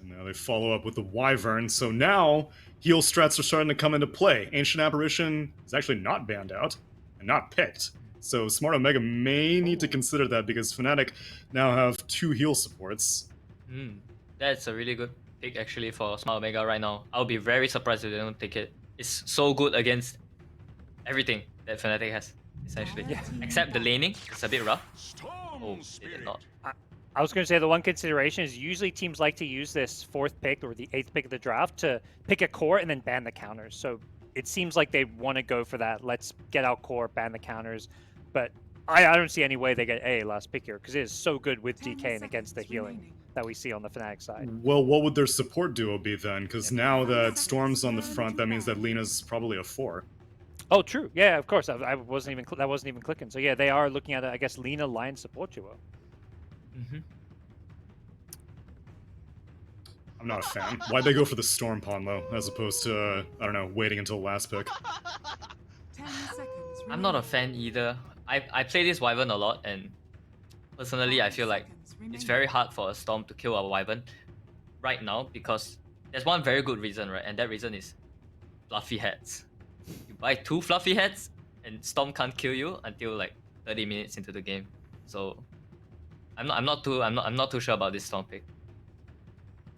And now they follow up with the Wyvern, so now heal strats are starting to come into play. Ancient Apparition is actually not banned out and not picked. So Smart Omega may need to consider that because Fnatic now have 2 heal supports. That's a really good pick actually for Smart Omega right now. I'll be very surprised if they don't take it. It's so good against everything that Fnatic has, essentially. Yeah. Except the laning, it's a bit rough. Oh, they did not. I was going to say the one consideration is usually teams like to use this 4th pick or the 8th pick of the draft to pick a core and then ban the counters. So it seems like they want to go for that. Let's get out core, ban the counters. But I don't see any way they get a last pick here because it is so good with DK and against the healing that we see on the Fnatic side. Well, what would their support duo be then? Because now that Storm's on the front, that means that Lina's probably a 4. Oh, true. Yeah, of course. I wasn't even that wasn't even clicking. So yeah, they are looking at I guess Lina Lion support duo. I'm not a fan. Why'd they go for the Storm Ponlo as opposed to, I don't know, waiting until last pick? 10 seconds. I'm not a fan either. I play this Wyvern a lot, and personally I feel like it's very hard for a Storm to kill a Wyvern right now because there's one very good reason, right? And that reason is fluffy heads. You buy 2 fluffy heads and Storm can't kill you until like 30 minutes into the game. So I'm not too sure about this Storm pick.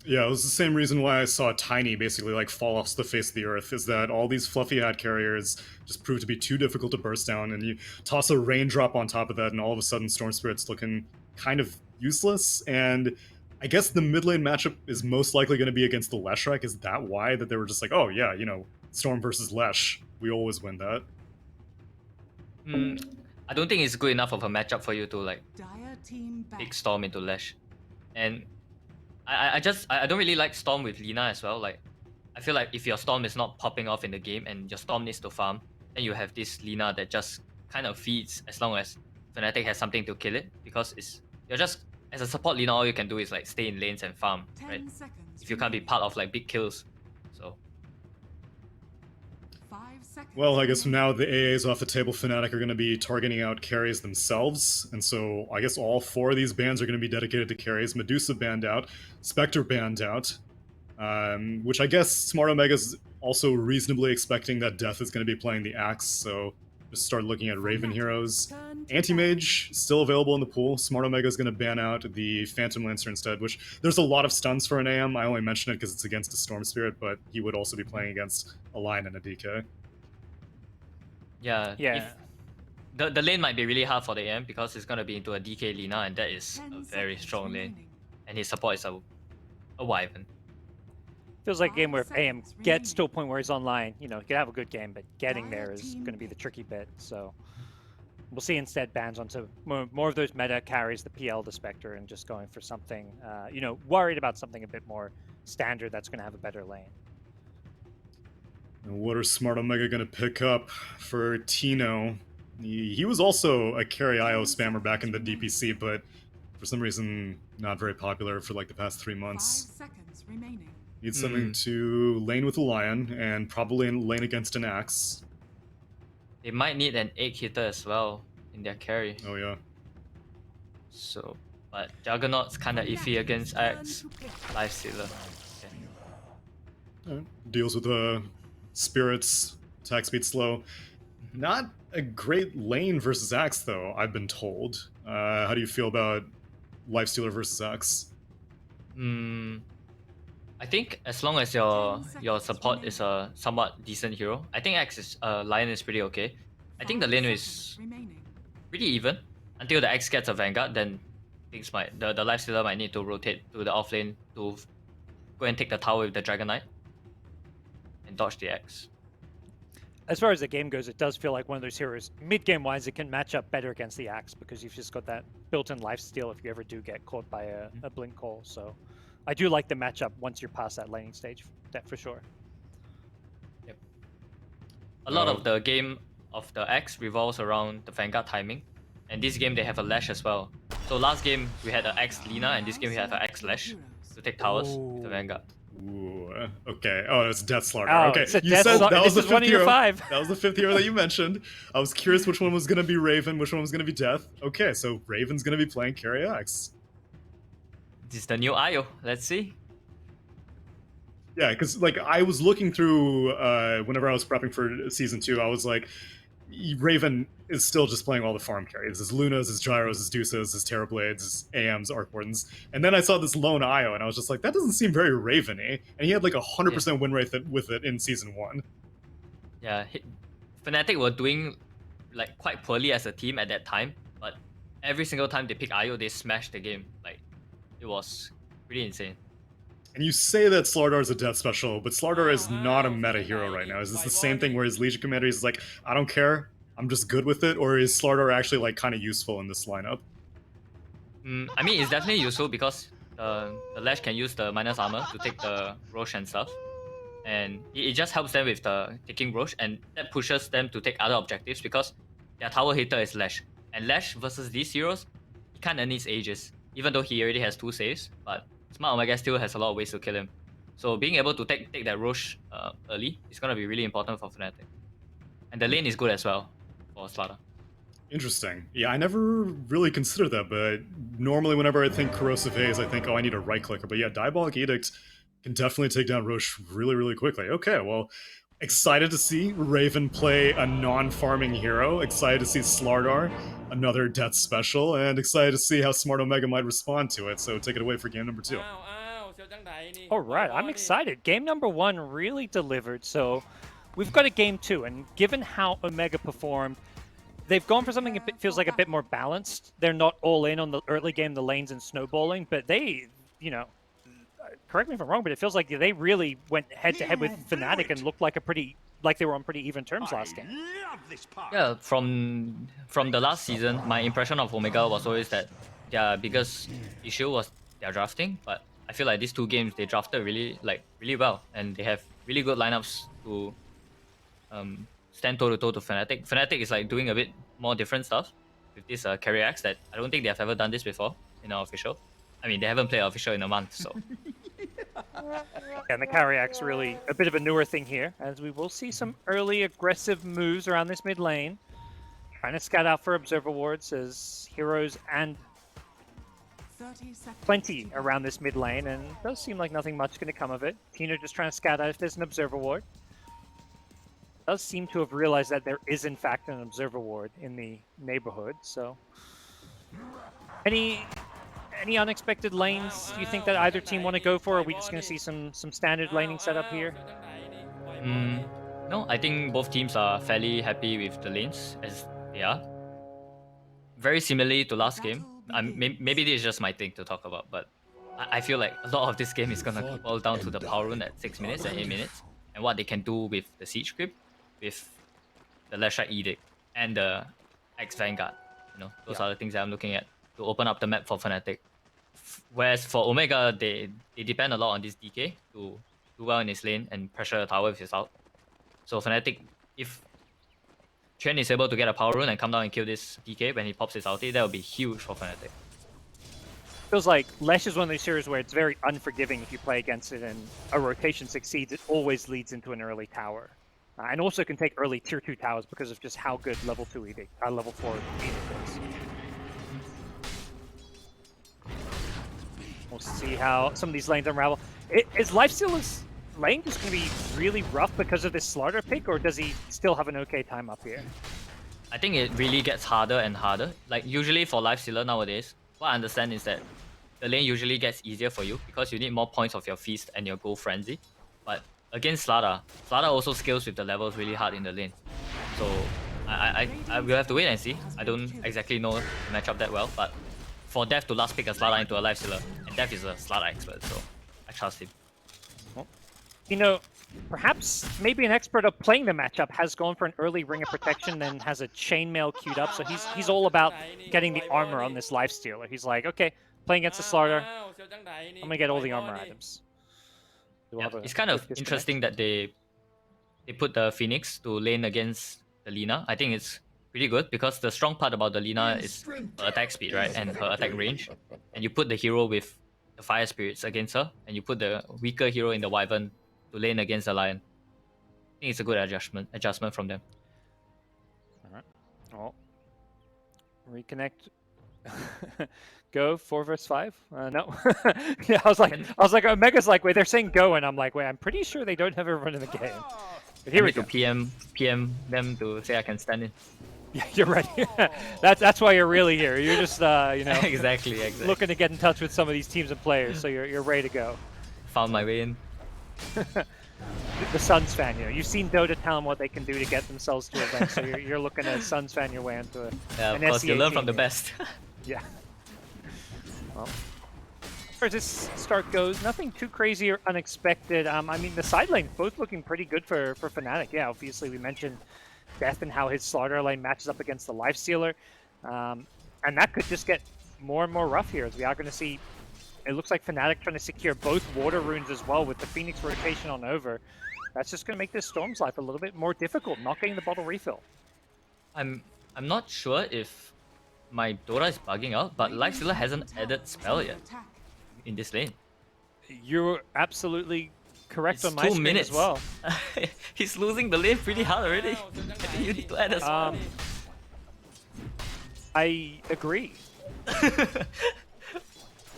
Yeah, it was the same reason why I saw Tiny basically like fall off the face of the earth, is that all these fluffy hat carriers just prove to be too difficult to burst down, and you toss a raindrop on top of that, and all of a sudden Storm Spirit's looking kind of useless, and I guess the mid lane matchup is most likely going to be against the Leshrac. Is that why that they were just like, oh yeah, you know, Storm versus Lesh, we always win that? I don't think it's good enough of a matchup for you to like Dire team back. pick Storm into Lesh. And I don't really like Storm with Lina as well. Like, I feel like if your Storm is not popping off in the game and your Storm needs to farm, then you have this Lina that just kind of feeds as long as Fnatic has something to kill it, because you're just, as a support Lina, all you can do is like stay in lanes and farm, right? If you can't be part of like big kills. So 5 seconds. Well, I guess now the AAs off the table, Fnatic are going to be targeting out carries themselves, and so I guess all 4 of these bans are going to be dedicated to carries. Medusa banned out, Spectre banned out, which I guess Smart Omega's also reasonably expecting that Death is going to be playing the Axe, so just start looking at Raven heroes. Anti-Mage still available in the pool. Smart Omega is going to ban out the Phantom Lancer instead, which there's a lot of stuns for an AM. I only mention it because it's against a Storm Spirit, but he would also be playing against a Lion and a DK. yeah. Yeah. The lane might be really hard for the AM because it's gonna be into a DK Lina, and that is a very strong lane. And his support is a Wyvern. Feels like a game where if AM gets to a point where he's online, you know, he can have a good game, but getting there is going to be the tricky bit. So we'll see instead bans onto more of those meta carries, the PL, the Spectre, and just going for something, you know, worried about something a bit more standard that's going to have a better lane. And what are Smart Omega going to pick up for Tino? He was also a carry IO spammer back in the DPC, but for some reason not very popular for like the past 3 5 months. seconds remaining. Needs something to lane with a Lion and probably lane against an Axe. They might need an 8 hitter as well in their carry. Oh yeah. So, but Juggernaut's kind of iffy against Axe. Lifestealer. Okay. Deals with spirits, attack speed slow. Not a great lane versus Axe though, I've been told. How do you feel about Lifestealer versus Axe? I think as long as your support is a somewhat decent hero, I think Lion is pretty okay. I think the lane is pretty even until the X gets a Vanguard. Then things might the Lifestealer might need to rotate to the off lane to go and take the tower with the Dragon Knight and dodge the X. As far as the game goes, it does feel like one of those heroes, mid-game wise, it can match up better against the Axe because you've just got that built-in lifesteal if you ever do get caught by a blink call. So I do like the matchup once you're past that laning stage, that for sure. Yep. A lot of the game of the X revolves around the Vanguard timing, and this game they have a Lash as well. So last game we had an X Lina, and this game we have an X Lash to take towers with the Vanguard. Ooh, okay. Oh, it's Death Slaughter. Oh, okay, it's a you Death said Slaughter. that was the This is one fifth of your hero. 5. That was the 5th hero that you mentioned. I was curious which one was going to be Raven, which one was going to be Death. Okay, so Raven's going to be playing Carry Axe. This is the new IO. Let's see. Yeah, because like I was looking through whenever I was prepping for season 2, I was like, Raven is still just playing all the farm carries: his Lunas, his Gyros, his Deuces, his Terrorblades, his AMs, Arc Wardens. And then I saw this lone IO, and I was just like, that doesn't seem very Raven-y. And he had like 100% win rate with it in season 1. Yeah, Fnatic were doing like quite poorly as a team at that time, but every single time they pick IO, they smashed the game. Like, it was pretty insane. And you say that Slardar is a death special, but Slardar is not a meta hero right now. Is this the same thing where his Legion Commander is like, I don't care, I'm just good with it? Or is Slardar actually like kind of useful in this lineup? I mean, it's definitely useful because the Lash can use the minus armor to take the Roche and stuff. And it just helps them with the taking Roche, and that pushes them to take other objectives because their tower hitter is Lash. And Lash versus these heroes, he kinda needs Aegis, even though he already has 2 saves, but Smart Omega still has a lot of ways to kill him. So being able to take that Roche early is gonna be really important for Fnatic. And the lane is good as well for Slaughter. Interesting. Yeah, I never really considered that, but normally whenever I think Corrosive Haze, I think, oh, I need a right clicker. But yeah, Diabolic Edict can definitely take down Roche really, really quickly. Okay, well, excited to see Raven play a non-farming hero. Excited to see Slardar, another death special, and excited to see how Smart Omega might respond to it. So take it away for game number 2. All right, I'm excited. Game number 1 really delivered, so we've got a game 2, and given how Omega performed, they've gone for something that feels like a bit more balanced. They're not all in on the early game, the lanes and snowballing, but they, you know, correct me if I'm wrong, but it feels like they really went head-to-head with Fnatic and looked like they were on pretty even terms last game. Yeah, from the last season, my impression of Omega was always that their biggest issue was their drafting, but I feel like these 2 games they drafted really well, and they have really good lineups to stand toe-to-toe to Fnatic. Fnatic is like doing a bit more different stuff with this carry axe that I don't think they have ever done this before in our official. I mean, they haven't played official in a month, so. And the carry axe really a bit of a newer thing here, as we will see some early aggressive moves around this mid lane. Trying to scout out for observer wards as heroes and 30 seconds. plenty around this mid lane, and it does seem like nothing much going to come of it. Tina just trying to scout out if there's an observer ward. Does seem to have realized that there is in fact an observer ward in the neighborhood, so any unexpected lanes do you think that either team want to go for, or are we just going to see some standard laning setup here? No, I think both teams are fairly happy with the lanes as they are. Very similarly to last game. Maybe this is just my thing to talk about, but I feel like a lot of this game is going to boil down to the power rune at 6 minutes and 8 minutes, and what they can do with the siege creep, with the Lashite Edict, and the X Vanguard. You know, those are the things that I'm looking at to open up the map for Fnatic. Whereas for Omega, they depend a lot on this DK to do well in his lane and pressure the tower with his ult. So Fnatic, if Chen is able to get a power rune and come down and kill this DK when he pops his ulti, that would be huge for Fnatic. Feels like Lesh is one of those heroes where it's very unforgiving if you play against it and a rotation succeeds. It always leads into an early tower. And also can take early tier 2 towers because of just how good level 4 Edict is. We'll see how some of these lanes unravel. Is Lifestealer's lane just going to be really rough because of this Slaughter pick, or does he still have an okay time up here? I think it really gets harder and harder. Like, usually for Lifestealer nowadays, what I understand is that the lane usually gets easier for you because you need more points of your Feast and your Gold Frenzy. But against Slaughter also scales with the levels really hard in the lane. So I will have to wait and see. I don't exactly know the matchup that well, but for Death to last pick a Slaughter into a Lifestealer, and Death is a Slaughter expert, so I trust him. Well, you know, perhaps maybe an expert of playing the matchup has gone for an early Ring of Protection and has a Chainmail queued up, so he's all about getting the armor on this Lifestealer. He's like, okay, playing against the Slaughter, I'm gonna get all the armor items. Yeah, it's kind of interesting that they put the Phoenix to lane against the Lina. I think it's pretty good because the strong part about the Lina is her attack speed, right, and her attack range. And you put the hero with the Fire Spirits against her, and you put the weaker hero in the Wyvern to lane against the Lion. I think it's a good adjustment from them. All right. Well, reconnect Go 4 versus 5? No. Yeah, I was like, Omega's like, wait, they're saying go, and I'm like, wait, I'm pretty sure they don't have everyone in the game. But here we go. To PM them to say I can stand in. Yeah, you're right. That's why you're really here. You're just you know exactly. looking to get in touch with some of these teams and players, so you're ready to go. Found my way in. The Suns fan, you know, you've seen Dota tell them what they can do to get themselves to events, so you're looking at Suns fan your way into it. Yeah, of course, you learn from the best. Yeah. Well, as far as this start goes, nothing too crazy or unexpected. I mean, the side lanes both looking pretty good for Fnatic. Yeah, obviously we mentioned Death and how his Slaughter lane matches up against the Lifestealer. And that could just get more and more rough here, as we are going to see. It looks like Fnatic trying to secure both water runes as well with the Phoenix rotation on over. That's just going to make this Storm's life a little bit more difficult, not getting the bottle refill. I'm not sure if my Dota is bugging out, but Lifestealer hasn't added spell yet in this lane. You're absolutely correct It's on my 2 screen minutes. as well. He's losing the lane pretty hard already. You need to add a spell. I agree.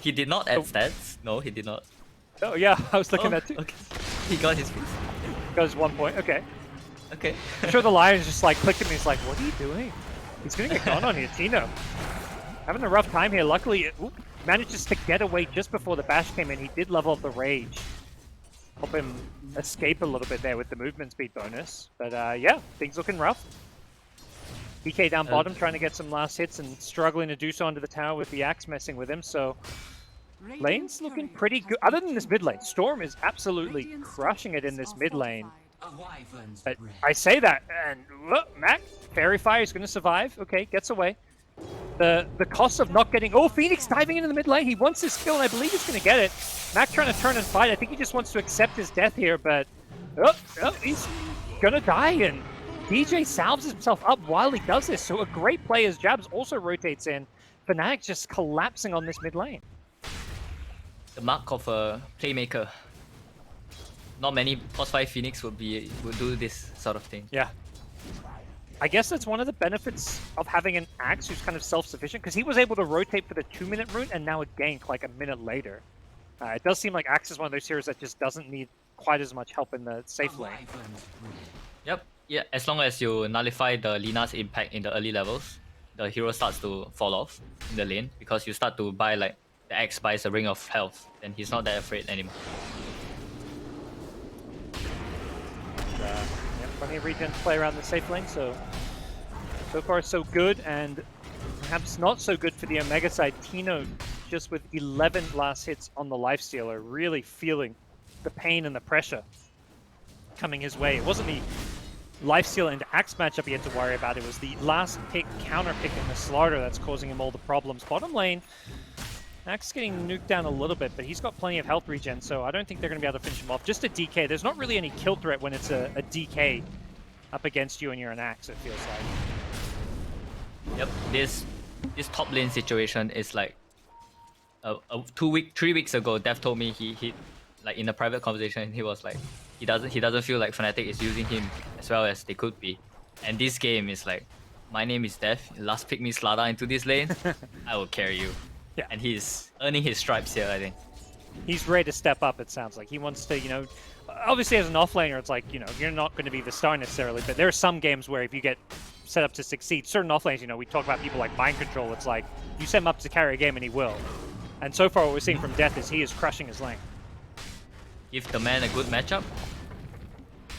He did not add stats. No, he did not. Oh yeah, I was looking at that too. Okay. He got his piece. Goes 1 point. Okay. Okay. I'm sure the Lions just like clicked at me. He's like, "What are you doing?" He's gonna get gone on here, Tino. Having a rough time here. Luckily, manages to get away just before the bash came in. He did level up the rage, help him escape a little bit there with the movement speed bonus. But yeah, things looking rough. PK down bottom, trying to get some last hits and struggling to do so onto the tower with the axe messing with him. So lane's looking pretty good. Other than this mid lane, Storm is absolutely crushing it in this mid lane. But I say that, and look, Mac, Fairy Fire is going to survive. Okay, gets away. The cost of not getting... Oh, Phoenix diving into the mid lane. He wants his kill, and I believe he's going to get it. Mac trying to turn and fight. I think he just wants to accept his death here, but... Oh, he's going to die, and DJ salves himself up while he does this. So a great play as Jabs also rotates in. Fnatic just collapsing on this mid lane. The mark of a playmaker. Not many plus 5 Phoenix would do this sort of thing. Yeah. I guess that's one of the benefits of having an Axe who's kind of self-sufficient, because he was able to rotate for the 2-minute rune and now a gank like a minute later. It does seem like Axe is one of those heroes that just doesn't need quite as much help in the safe lane. Yep. Yeah, as long as you nullify the Lina's impact in the early levels, the hero starts to fall off in the lane, because you start to buy like the Axe buys a ring of health, and he's not that afraid anymore. Plenty of regen to play around the safe lane, so far so good, and perhaps not so good for the Omega side. Tino just with 11 last hits on the Lifestealer, really feeling the pain and the pressure coming his way. It wasn't the Lifestealer and Axe matchup he had to worry about, it was the last pick, counter pick in the Slaughter that's causing him all the problems. Bottom lane, Axe getting nuked down a little bit, but he's got plenty of health regen, so I don't think they're going to be able to finish him off. Just a DK. There's not really any kill threat when it's a DK up against you and you're an Axe, it feels like. Yep, this top lane situation is like 3 weeks ago. Dev told me he like in a private conversation he was like he doesn't feel like Fnatic is using him as well as they could be, and this game is like, my name is Dev. Last pick me Slada into this lane, I will carry you. Yeah. And he's earning his stripes here, I think. He's ready to step up, it sounds like. He wants to, you know, obviously as an offlaner, it's like, you know, you're not going to be the star necessarily, but there are some games where if you get set up to succeed, certain offlaners, you know, we talk about people like Mind Control, it's like, you set him up to carry a game and he will. And so far what we're seeing from Death is he is crushing his lane. Give the man a good matchup,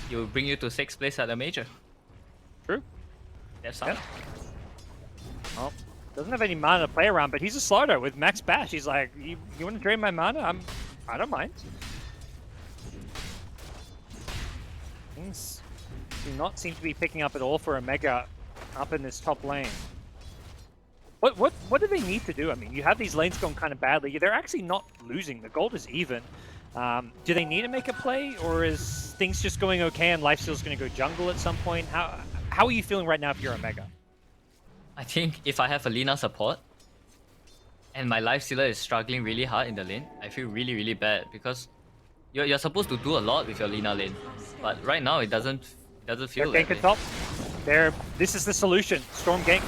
he will bring you to 6th place at the major. True. That's Yep. Well, doesn't have any mana to play around, but he's a Slaughter with max bash. He's like, you want to drain my mana? I don't mind. Things do not seem to be picking up at all for Omega up in this top lane. What do they need to do? I mean, you have these lanes going kind of badly. They're actually not losing. The gold is even. Do they need to make a play, or is things just going okay and Lifesteal's going to go jungle at some point? How are you feeling right now if you're Omega? I think if I have a Lina support and my Lifestealer is struggling really hard in the lane, I feel really, really bad, because you're supposed to do a lot with your Lina lane, but right now it doesn't feel Gank like at top. This is the solution. Storm gank.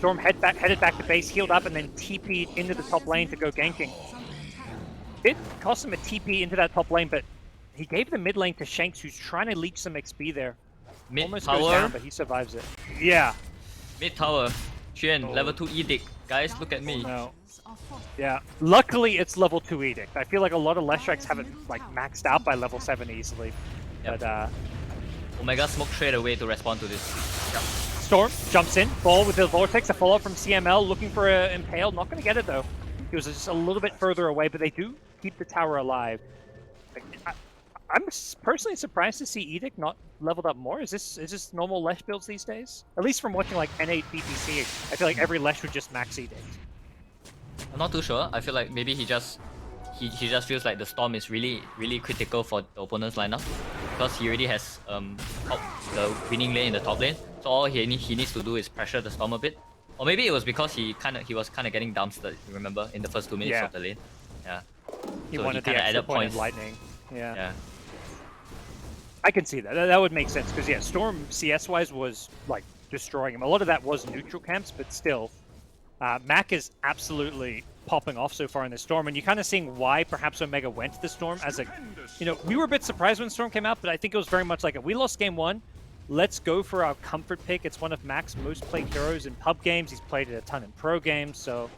Storm headed back to base, healed up, and then TP'd into the top lane to go ganking. It cost him a TP into that top lane, but he gave the mid lane to Shanks, who's trying to leech some XP there. Mid Almost tower. goes down, but he survives it. Yeah. Mid tower. Xuan, level 2 Edict. Guys, look at me. No. Yeah. Luckily, it's level 2 Edict. I feel like a lot of Leshreks haven't like maxed out by level 7 easily. Yep. But Omega smoke straight away to respond to this. Yep. Storm jumps in, ball with the Vortex, a follow-up from CML, looking for an Impale. Not going to get it though. He was just a little bit further away, but they do keep the tower alive. I'm personally surprised to see Edict not leveled up more. Is this normal Lesh builds these days? At least from watching like N8 BPC, I feel like every Lesh would just max Edict. I'm not too sure. I feel like maybe he just feels like the Storm is really critical for the opponent's lineup because he already has the winning lane in the top lane. So all he needs to do is pressure the Storm a bit. Or maybe it was because he was kind of getting dumpstered. You remember in the first 2 minutes of the lane. Yeah. He so wanted he the extra added point points. of lightning. Yeah. Yeah. I can see that. That would make sense because yeah, Storm CS-wise was like destroying him. A lot of that was neutral camps, but still, Mac is absolutely popping off so far in the Storm, and you're kind of seeing why perhaps Omega went to the Storm as a, we were a bit surprised when Storm came out, but I think it was very much like we lost game 1. Let's go for our comfort pick. It's one of Mac's most played heroes in pub games. He's played it a ton in pro games, so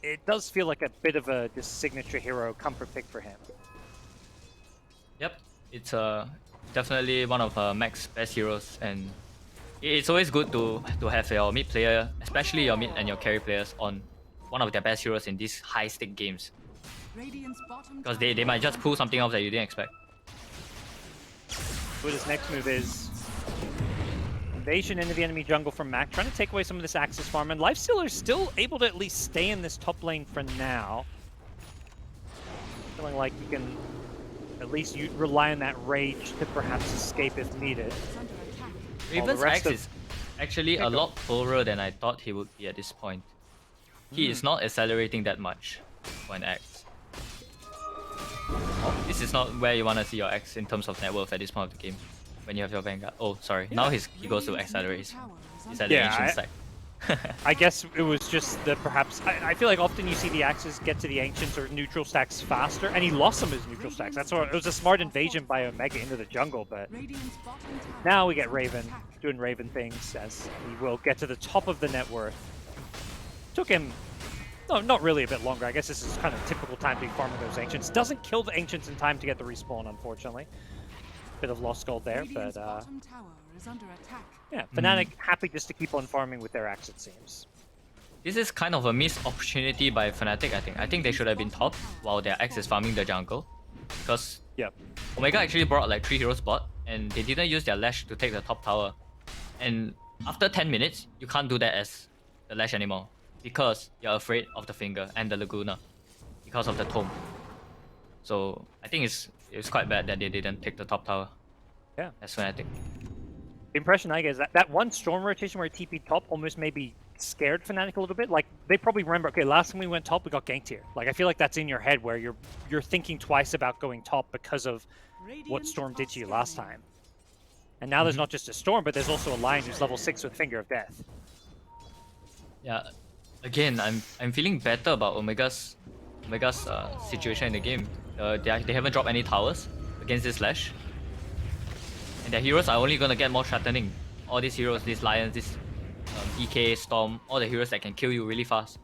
it does feel like a bit of a just signature hero comfort pick for him. Yep. It's definitely one of Mac's best heroes, and it's always good to have your mid player, especially your mid and your carry players, on one of their best heroes in these high-stake games. Because they might just pull something off that you didn't expect. What his next move is invasion into the enemy jungle from Mac, trying to take away some of this Axis farm, and Lifestealer's still able to at least stay in this top lane for now. Feeling like you can at least rely on that rage to perhaps escape if needed. Raven's Axe is actually a lot poorer than I thought he would be at this point. He is not accelerating that much for an Axe. This is not where you want to see your Axe in terms of net worth at this point of the game. When you have your Vanguard. Oh, sorry. Yeah. Now he goes to accelerate. He's at the ancient stack. I guess it was just that perhaps I feel like often you see the Axes get to the ancients or neutral stacks faster, and he lost some of his neutral stacks. That's why it was a smart invasion by Omega into the jungle, but now we get Raven doing Raven things as he will get to the top of the net worth. Took him, no, not really a bit longer. I guess this is kind of typical time to be farming those ancients. Doesn't kill the ancients in time to get the respawn, unfortunately. Bit of lost gold there, but yeah, Fnatic happy just to keep on farming with their Axe, it seems. This is kind of a missed opportunity by Fnatic, I think. I think they should have been top while their Axe is farming the jungle. Because Omega actually brought like 3 heroes bot, and they didn't use their Lash to take the top tower. And after 10 minutes, you can't do that as the Lash anymore. Because you're afraid of the Finger and the Laguna. Because of the Tome. So I think it's quite bad that they didn't take the top tower. Yeah. As Fnatic. The impression I get is that one Storm rotation where he TP'd top almost maybe scared Fnatic a little bit. Like, they probably remember, okay, last time we went top, we got ganked here. Like, I feel like that's in your head where you're thinking twice about going top because of what Storm did to you last time. And now there's not just a Storm, but there's also a Lion who's level 6 with Finger of Death. Yeah. Again, I'm feeling better about Omega's situation in the game. They haven't dropped any towers against this Lash. And their heroes are only gonna get more threatening. All these heroes, these Lions, this EK, Storm, all the heroes that can kill you really fast.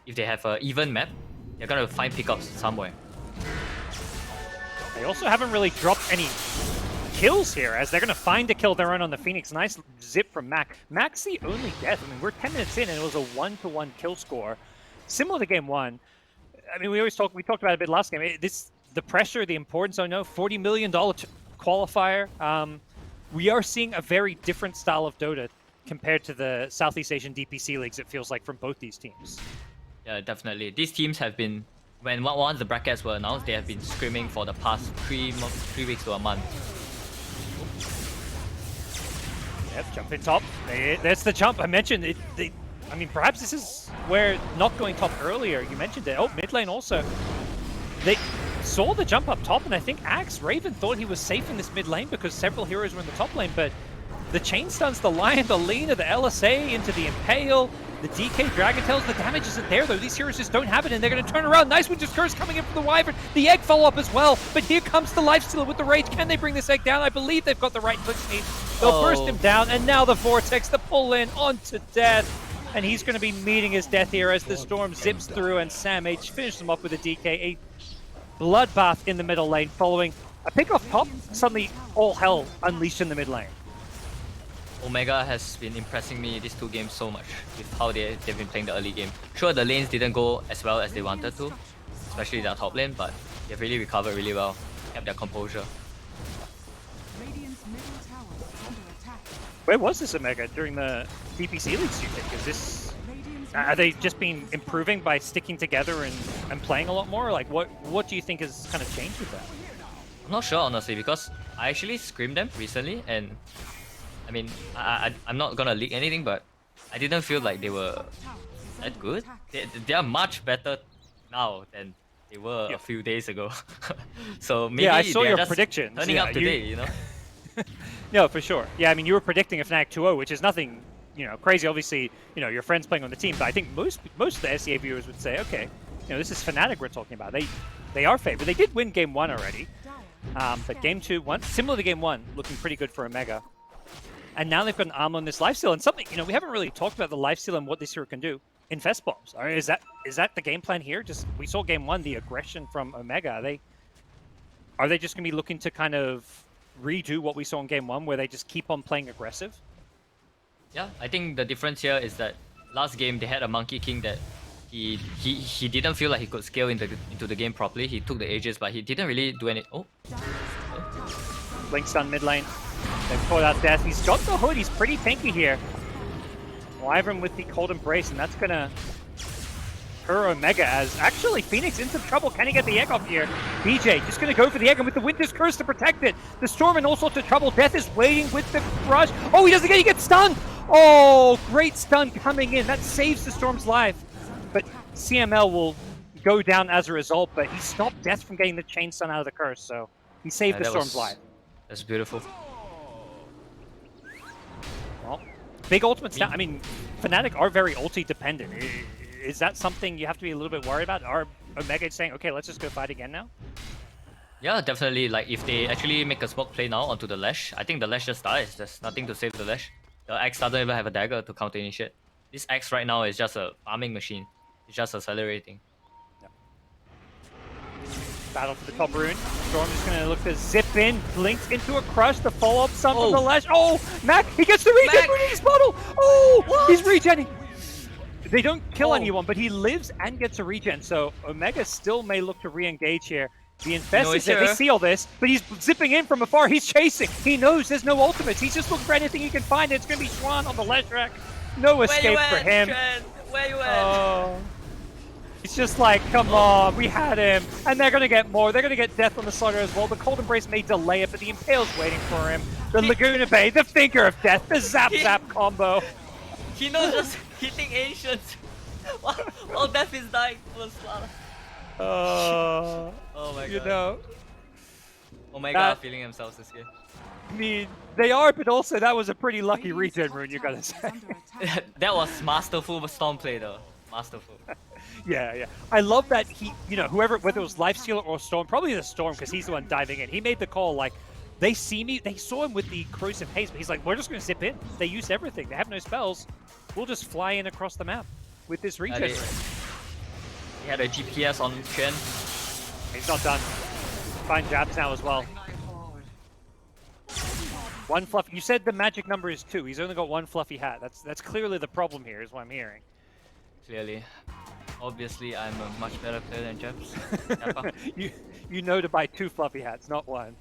If they have an even map, they're gonna find pickups somewhere. They also haven't really dropped any kills here, as they're gonna find a kill their own on the Phoenix. Nice zip from Mac. Mac's the only death. I mean, we're 10 minutes in and it was a 1-to-1 kill score. Similar to game 1. I mean, we talked about it a bit last game. The pressure, the importance, I know, $40 million qualifier. We are seeing a very different style of Dota compared to the Southeast Asian DPC leagues, it feels like, from both these teams. Yeah, definitely. These teams have been, once the brackets were announced, they have been screaming for the past 3 weeks to a month. Yep, jump in top. That's the jump. I mentioned it. I mean, perhaps this is where not going top earlier, you mentioned it. Oh, mid lane also. They saw the jump up top, and I think Axe Raven thought he was safe in this mid lane because several heroes were in the top lane, but the chain stuns, the Lion, the Lina, the LSA into the Impale. The DK Dragon Tails, the damage isn't there though. These heroes just don't have it, and they're going to turn around. Nice Winter's Curse coming in from the Wyvern. The egg follow-up as well, but here comes the Lifestealer with the Rage. Can they bring this egg down? I believe they've got the right click speed. They'll burst him down, and now the Vortex, the pull-in onto Death. And he's going to be meeting his death here as the Storm zips through, and Sam H finishes him off with a DK. A bloodbath in the middle lane following a pick off top. Suddenly, all hell unleashed in the mid lane. Omega has been impressing me these 2 games so much with how they've been playing the early game. Sure, the lanes didn't go as well as they wanted to, especially their top lane, but they've really recovered really well, kept their composure. Radiant's middle tower is under attack. Where was this Omega during the DPC leagues, do you think? Is this... Are they just been improving by sticking together and playing a lot more? Like, what do you think has kind of changed with that? I'm not sure, honestly, because I actually scrimmed them recently, and I mean, I'm not gonna leak anything, but I didn't feel like they were that good. They are much better now than they were a few days ago. So maybe I saw your just predictions. turning up today, you know? No, for sure. Yeah, I mean, you were predicting a Fnatic 2-0, which is nothing, crazy. Obviously, your friends playing on the team, but I think most of the SEA viewers would say, okay, this is Fnatic we're talking about. They are favored. They did win game 1 already, but game 2, similar to game 1, looking pretty good for Omega. And now they've got an armor on this lifesteal, and something we haven't really talked about the lifesteal and what this hero can do. Infest bombs. Is that the game plan here? Just we saw game 1, the aggression from Omega. Are they just gonna be looking to kind of redo what we saw in game 1, where they just keep on playing aggressive? Yeah, I think the difference here is that last game they had a Monkey King that he didn't feel like he could scale into the game properly. He took the ages, but he didn't really do any. Oh, Blink stun mid lane. They've caught out Death. He's got the hood. He's pretty tanky here. Wyvern with the Cold Embrace, and that's gonna hurt Omega as actually Phoenix in some trouble. Can he get the egg off here? BJ just gonna go for the egg, and with the Winter's Curse to protect it. The Storm in all sorts of trouble. Death is waiting with the Crush. Oh, he doesn't get, he gets stunned! Oh, great stun coming in. That saves the Storm's life. But CML will go down as a result, but he stopped Death from getting the chain stun out of the curse, so he saved the Storm's life. That's beautiful. Well, big ultimate stat. I mean, Fnatic are very ulti dependent. Is that something you have to be a little bit worried about? Are Omega saying, okay, let's just go fight again now? Yeah, definitely. Like, if they actually make a smoke play now onto the Lash, I think the Lash just dies. There's nothing to save the Lash. The Axe doesn't even have a dagger to counter initiate. This Axe right now is just a farming machine. It's just accelerating. Yeah. Battle for the top rune. Storm just going to look to zip in, blinks into a crush, the follow-up stun from the Lash. Oh, Mac, he gets the regen rune in his bottle! Oh, what? He's regenning! They don't kill anyone, but he lives and gets a regen, so Omega still may look to re-engage here. The Infest is there, they see all this, but he's zipping in from afar, he's chasing. He knows there's no ultimates, he's just looking for anything he can find. It's going to be Swan on the ledge rack. No escape for him. Trent? Where you at? Oh. It's just like, come on, we had him. And they're going to get more. They're going to get Death on the Slaughter as well. The Cold Embrace may delay it, but the Impale's waiting for him. The Laguna Bay, the Finger of Death, the Zap combo. He knows just hitting Ancients while Death is dying for Slaughter. Oh my god. You know. Omega feeling themselves this game. I mean, they are, but also that was a pretty lucky regen rune, you gotta say. That was masterful Storm play though. Masterful. Yeah. I love that he, whoever, whether it was Lifestealer or Storm, probably the Storm because he's the one diving in. He made the call like, they see me, they saw him with the Corrosive Haze, but he's like, we're just gonna zip in. They used everything. They have no spells. We'll just fly in across the map with this regen rune. He had a GPS on Chen. He's not done. Fine jabs now as well. One fluffy. You said the magic number is 2. He's only got one fluffy hat. That's clearly the problem here, is what I'm hearing. Clearly. Obviously, I'm a much better player than Jabs. you know to buy 2 fluffy hats, not 1.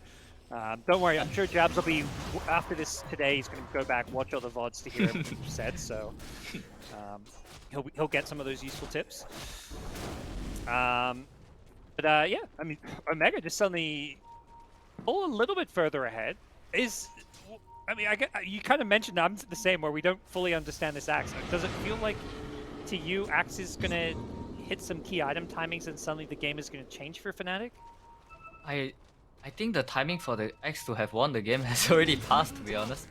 Don't worry, I'm sure Jabs will be, after this today, he's going to go back, watch all the VODs to hear everything you said, so he'll get some of those useful tips. Yeah, I mean, Omega just suddenly pull a little bit further ahead. You kind of mentioned I'm the same, where we don't fully understand this Axe. Does it feel like, to you, Axe is going to hit some key item timings and suddenly the game is going to change for Fnatic? I I think the timing for the X to have won the game has already passed, to be honest.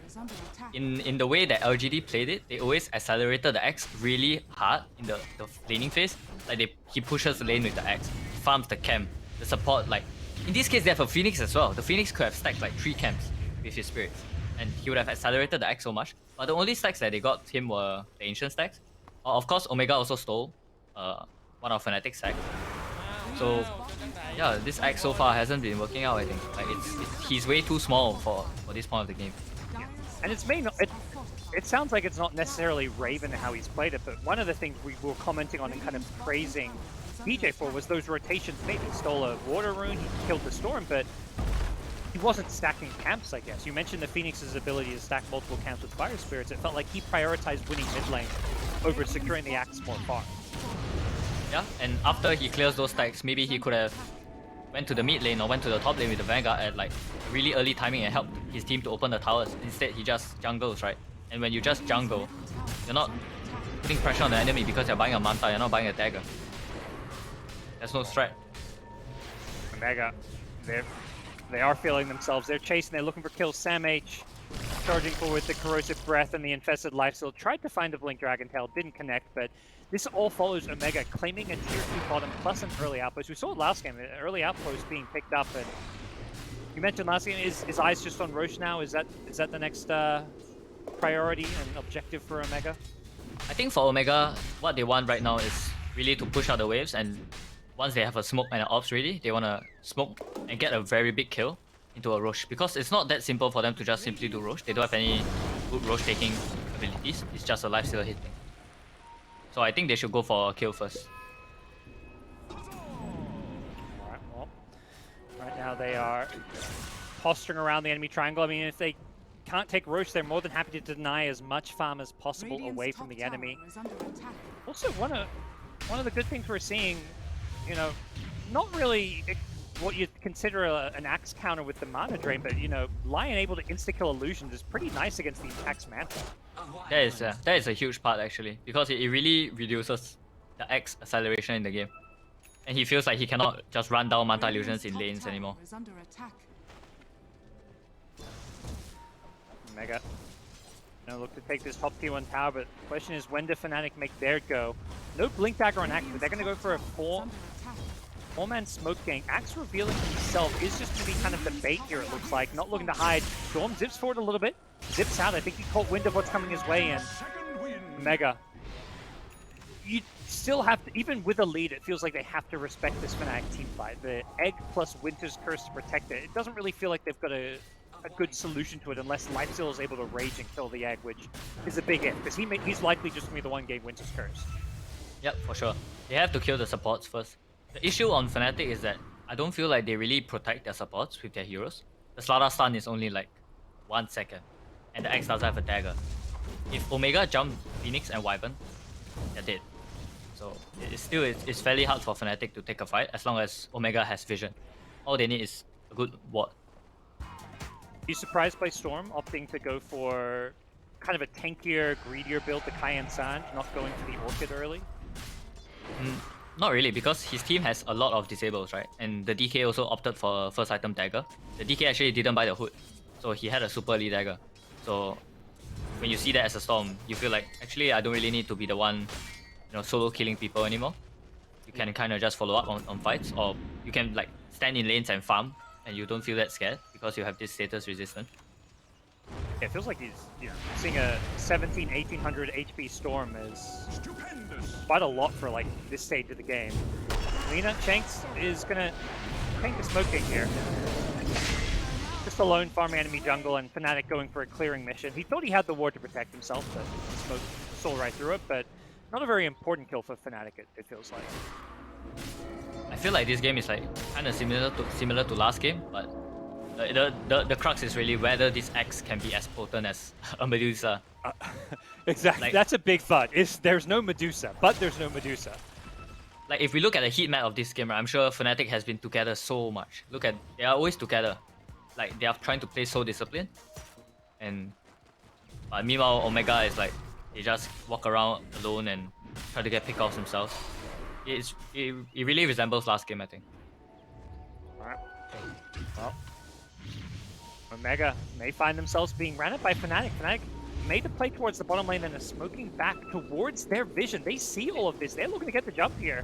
In the way that LGD played it, they always accelerated the X really hard in the laning phase. Like he pushes the lane with the X, farms the camp, the support. Like in this case, they have a Phoenix as well. The Phoenix could have stacked like 3 camps with his spirits, and he would have accelerated the X so much. But the only stacks that they got him were the ancient stacks. Of course, Omega also stole one of Fnatic's stacks. So yeah, this X so far hasn't been working out. I think like he's way too small for this point of the game. And it sounds like it's not necessarily Raven how he's played it, but one of the things we were commenting on and kind of praising DJ for was those rotations made. He stole a water rune, he killed the storm, but he wasn't stacking camps, I guess. You mentioned the Phoenix's ability to stack multiple camps with fire spirits. It felt like he prioritized winning mid lane over securing the axe more far. Yeah, and after he clears those stacks, maybe he could have went to the mid lane or went to the top lane with the Vanguard at like really early timing and helped his team to open the towers. Instead, he just jungles, right? And when you just jungle, you're not putting pressure on the enemy because you're buying a Manta, you're not buying a dagger. There's no strat. Omega, they are feeling themselves. They're chasing, they're looking for kills. Sam H charging forward the Corrosive Breath and the Infested Lifesteal. Tried to find the Blink Dragon Tail, didn't connect, but this all follows Omega claiming a tier 2 bottom plus an early outpost. We saw it last game, an early outpost being picked up, and you mentioned last game, is eyes just on Roche now? Is that the next priority and objective for Omega? I think for Omega, what they want right now is really to push out the waves, and once they have a smoke and an ops ready, they want to smoke and get a very big kill into a Roche, because it's not that simple for them to just simply do Roche. They don't have any good Roche taking abilities. It's just a lifesteal hitting. So I think they should go for a kill first. Alright, well, right now they are posturing around the enemy triangle. I mean, if they can't take Roche, they're more than happy to deny as much farm as possible away from the enemy. Also, one of the good things we're seeing, you know, not really what you'd consider an axe counter with the mana drain, but you know, Lion able to insta-kill illusions is pretty nice against the axe mantle. That is a huge part actually, because it really reduces the X acceleration in the game. And he feels like he cannot just run down Manta illusions in lanes anymore. Mega. Now look to take this top tier 1 tower, but the question is, when do Fnatic make their go? No Blink Dagger on Axe, but they're going to go for a four-man smoke gang. Axe revealing himself is just going to be kind of the bait here, it looks like. Not looking to hide. Storm zips forward a little bit. Zips out. I think he caught wind of what's coming his way, and Mega. You still have to, even with a lead, it feels like they have to respect this Fnatic team fight. The Egg plus Winter's Curse to protect it. It doesn't really feel like they've got a good solution to it unless Lifesteal is able to rage and kill the Egg, which is a big if, because he's likely just going to be the one game Winter's Curse. Yep, for sure. They have to kill the supports first. The issue on Fnatic is that I don't feel like they really protect their supports with their heroes. The Slara stun is only like 1 second, and the X doesn't have a dagger. If Omega jump Phoenix and Wyvern, they're dead. So it's fairly hard for Fnatic to take a fight as long as Omega has vision. All they need is a good ward. Are you surprised by Storm opting to go for kind of a tankier, greedier build to Cayenne Sand, not going for the Orchid early? Not really, because his team has a lot of disables, right? And the DK also opted for a first item dagger. The DK actually didn't buy the hood, so he had a super early dagger. So when you see that as a Storm, you feel like, actually I don't really need to be the one, you know, solo killing people anymore. You can kind of just follow up on fights, or you can like stand in lanes and farm, and you don't feel that scared because you have this status resistance. Yeah, it feels like he's, you know, seeing a 1800 HP Storm is quite a lot for like this stage of the game. Lina Shanks is gonna tank the smoke king here. Just alone farming enemy jungle, and Fnatic going for a clearing mission. He thought he had the ward to protect himself, but smoke saw right through it, but not a very important kill for Fnatic, it feels like. I feel like this game is like kind of similar to last game, but the crux is really whether this X can be as potent as a Medusa. Exactly, like, that's a big but. There's no Medusa, but there's no Medusa. Like if we look at the heat map of this game, right, I'm sure Fnatic has been together so much. Look at, they are always together. Like they are trying to play so disciplined, and meanwhile Omega is like they just walk around alone and try to get pick offs themselves. It really resembles last game, I think. Alright. Well, Omega may find themselves being ran up by Fnatic. Fnatic made the play towards the bottom lane and are smoking back towards their vision. They see all of this. They're looking to get the jump here.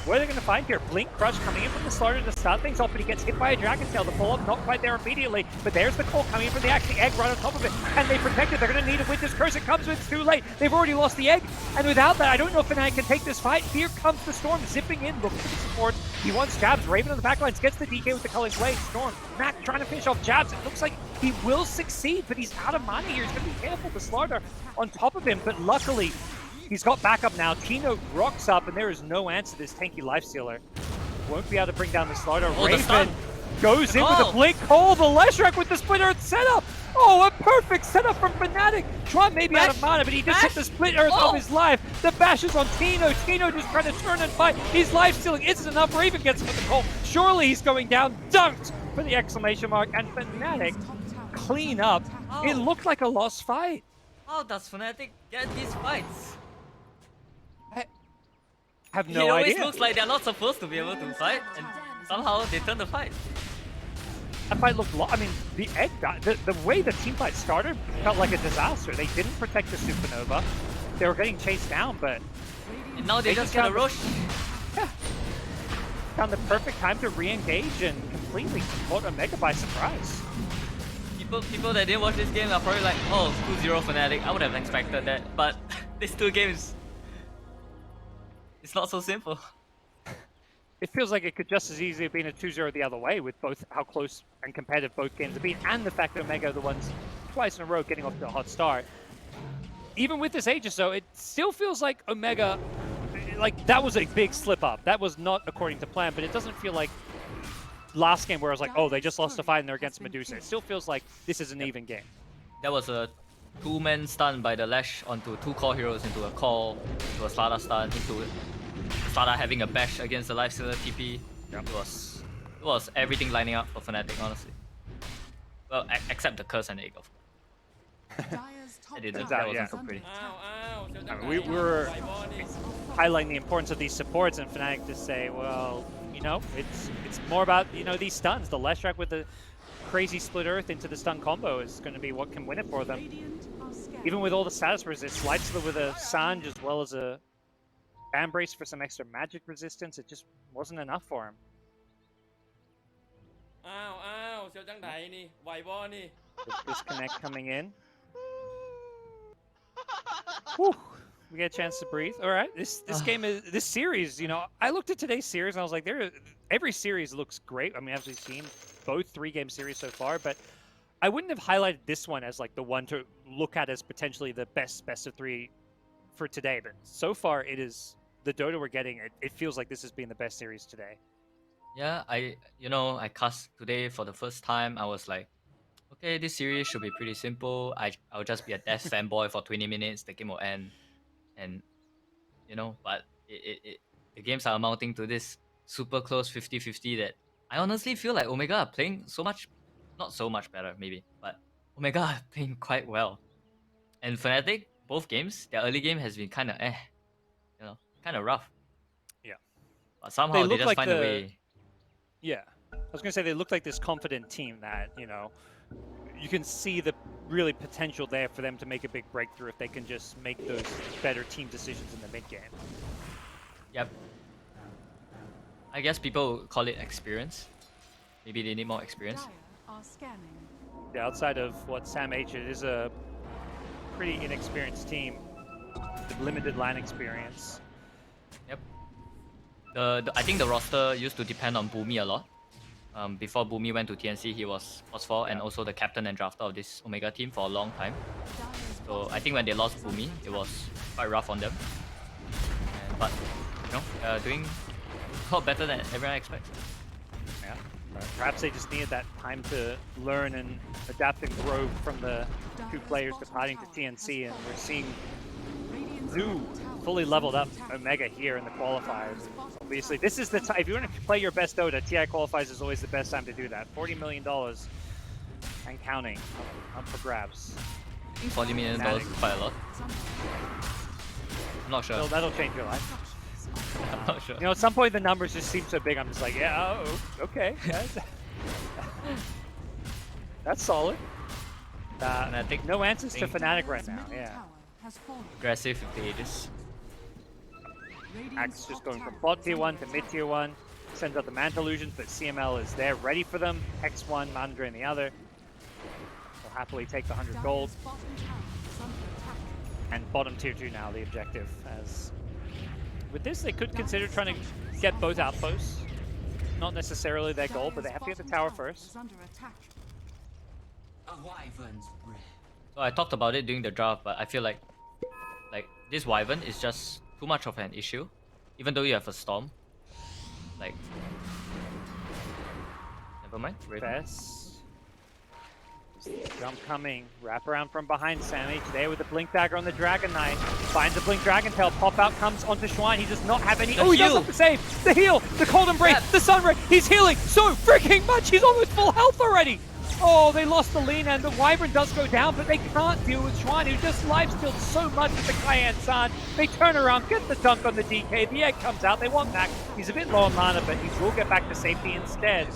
What are they going to find here? Blink Crush coming in from the starter to start things off, but he gets hit by a Dragon Tail. The follow-up not quite there immediately, but there's the call coming in from the egg right on top of it. And they protect it. They're going to need it with this curse. It comes with it's too late. They've already lost the egg. And without that, I don't know if Fnatic can take this fight. Here comes the Storm zipping in, looking for the support. He wants jabs. Raven on the backlines gets the DK with the Culling Blade. Storm, Mac trying to finish off jabs. It looks like he will succeed, but he's out of money here. He's going to be careful. The Slaughter on top of him, but luckily he's got backup now. Tino rocks up, and there is no answer to this tanky Lifestealer. Won't be able to bring down the Slaughter. Raven goes in with a Blink Call. The Leshrac with the Split Earth setup. Oh, a perfect setup from Fnatic. Tron may be out of mana, but he just hit the Split Earth of his life. The bash is on Tino. Tino just trying to turn and fight. His life stealing isn't enough. Raven gets him with the call. Surely he's going down. Dunked for the exclamation mark. And Fnatic clean up. It looked like a lost fight. How does Fnatic get these fights? I have no It always idea. looks like they're not supposed to be able to fight, and somehow they turn the fight. That fight looked I mean, the egg the way the team fight started felt like a disaster. They didn't protect the Supernova. They were getting chased down, but And now they just get a rush. found the perfect time to re-engage and completely caught Omega by surprise. People that didn't watch this game are probably like, oh, 2-0 Fnatic. I would have expected that, but these two games, it's not so simple. It feels like it could just as easily have been a 2-0 the other way with both how close and competitive both games have been, and the fact that Omega are the ones twice in a row getting off to a hot start. Even with this Aegis though, it still feels like Omega, like that was a big slip up. That was not according to plan, but it doesn't feel like last game where I was like, oh, they just lost a fight and they're against Medusa. It still feels like this is an even game. That was a two-man stun by the Lash onto two core heroes into a call, into a Slada stun, into Slada having a bash against the Lifestealer TP. Yep. It was everything lining up for Fnatic, honestly. Well, except the curse and egg, of course. That wasn't so pretty. I mean, we were highlighting the importance of these supports, and Fnatic just say, well, you know, it's more about, you know, these stuns. The Leshrac with the crazy Split Earth into the stun combo is going to be what can win it for them. Even with all the status resist, Lifestealer with a Sanj as well as a Band Brace for some extra magic resistance, it just wasn't enough for him. Disconnect coming in. Whew. We get a chance to breathe. All right, this series, you know, I looked at today's series and I was like, every series looks great. I mean, as we've seen, both 3-game series so far, but I wouldn't have highlighted this one as like the one to look at as potentially the best of 3 for today. But so far, it is the Dota we're getting. It feels like this has been the best series today. Yeah, I cast today for the first time. I was like, okay, this series should be pretty simple. I'll just be a Death fanboy for 20 minutes. The game will end. And, you know, but the games are amounting to this super close 50-50 that I honestly feel like Omega are playing so much, not so much better maybe, but Omega are playing quite well. And Fnatic, both games, their early game has been kind of you know, kind of rough. Yeah. But somehow they just find a way. Yeah. I was going to say they look like this confident team that, you know, you can see the really potential there for them to make a big breakthrough if they can just make those better team decisions in the mid game. Yep. I guess people call it experience. Maybe they need more experience. Yeah, outside of what Sam H, it is a pretty inexperienced team with limited LAN experience. Yep. I think the roster used to depend on Boomy a lot. Before Boomy went to TNC, he was Phosphor and also the captain and drafter of this Omega team for a long time. So I think when they lost Boomy, it was quite rough on them. But, you know, doing a lot better than everyone expects. Yeah. Perhaps they just needed that time to learn and adapt and grow from the two players departing to TNC, and we're seeing new, fully leveled up Omega here in the qualifiers. Obviously, this is the time. If you want to play your best Dota, TI Qualifiers is always the best time to do that. $40 million and counting up for grabs. I think $40 million is quite a lot. I'm not sure. So that'll change your life. I'm not sure. You know, at some point the numbers just seem so big. I'm just like, yeah, oh, okay, yeah. That's solid. Fnatic No answers to think- Fnatic right Dire's now. middle Yeah. tower has fallen. aggressive with the Aegis. Radiant's Axe just top going tower from bot is tier under 1 to attack. mid tier 1. Sends out the Manta Illusions, but CML is there ready for them. Hex 1, Mandra in the other. Will happily take the 100 gold. Dire's bottom tower is under attack. And bottom tier 2 now, the objective. As with this, they could consider trying to get both outposts. Not necessarily their goal, but they have to get the tower first. Is under attack. So I talked about it during the draft, but I feel like this Wyvern is just too much of an issue. Even though you have a Storm. Like, never mind. Raven. Bess. Jump coming. Wrap around from behind. Sammy there with the Blink Dagger on the Dragon Knight. Finds the Blink Dragon Tail. Pop out comes onto Schwein. He does not have any. The Oh, he does heal. have the save. The heal. The Cold Embrace. Yeah. The Sun Ray. He's healing so freaking much. He's almost full health already. Oh, they lost the lean and the Wyvern does go down, but they can't deal with Schwein, who just lifestealed so much with the Cayenne San. They turn around, get the dunk on the DK. The egg comes out. They want back. He's a bit low on mana, but he will get back to safety instead.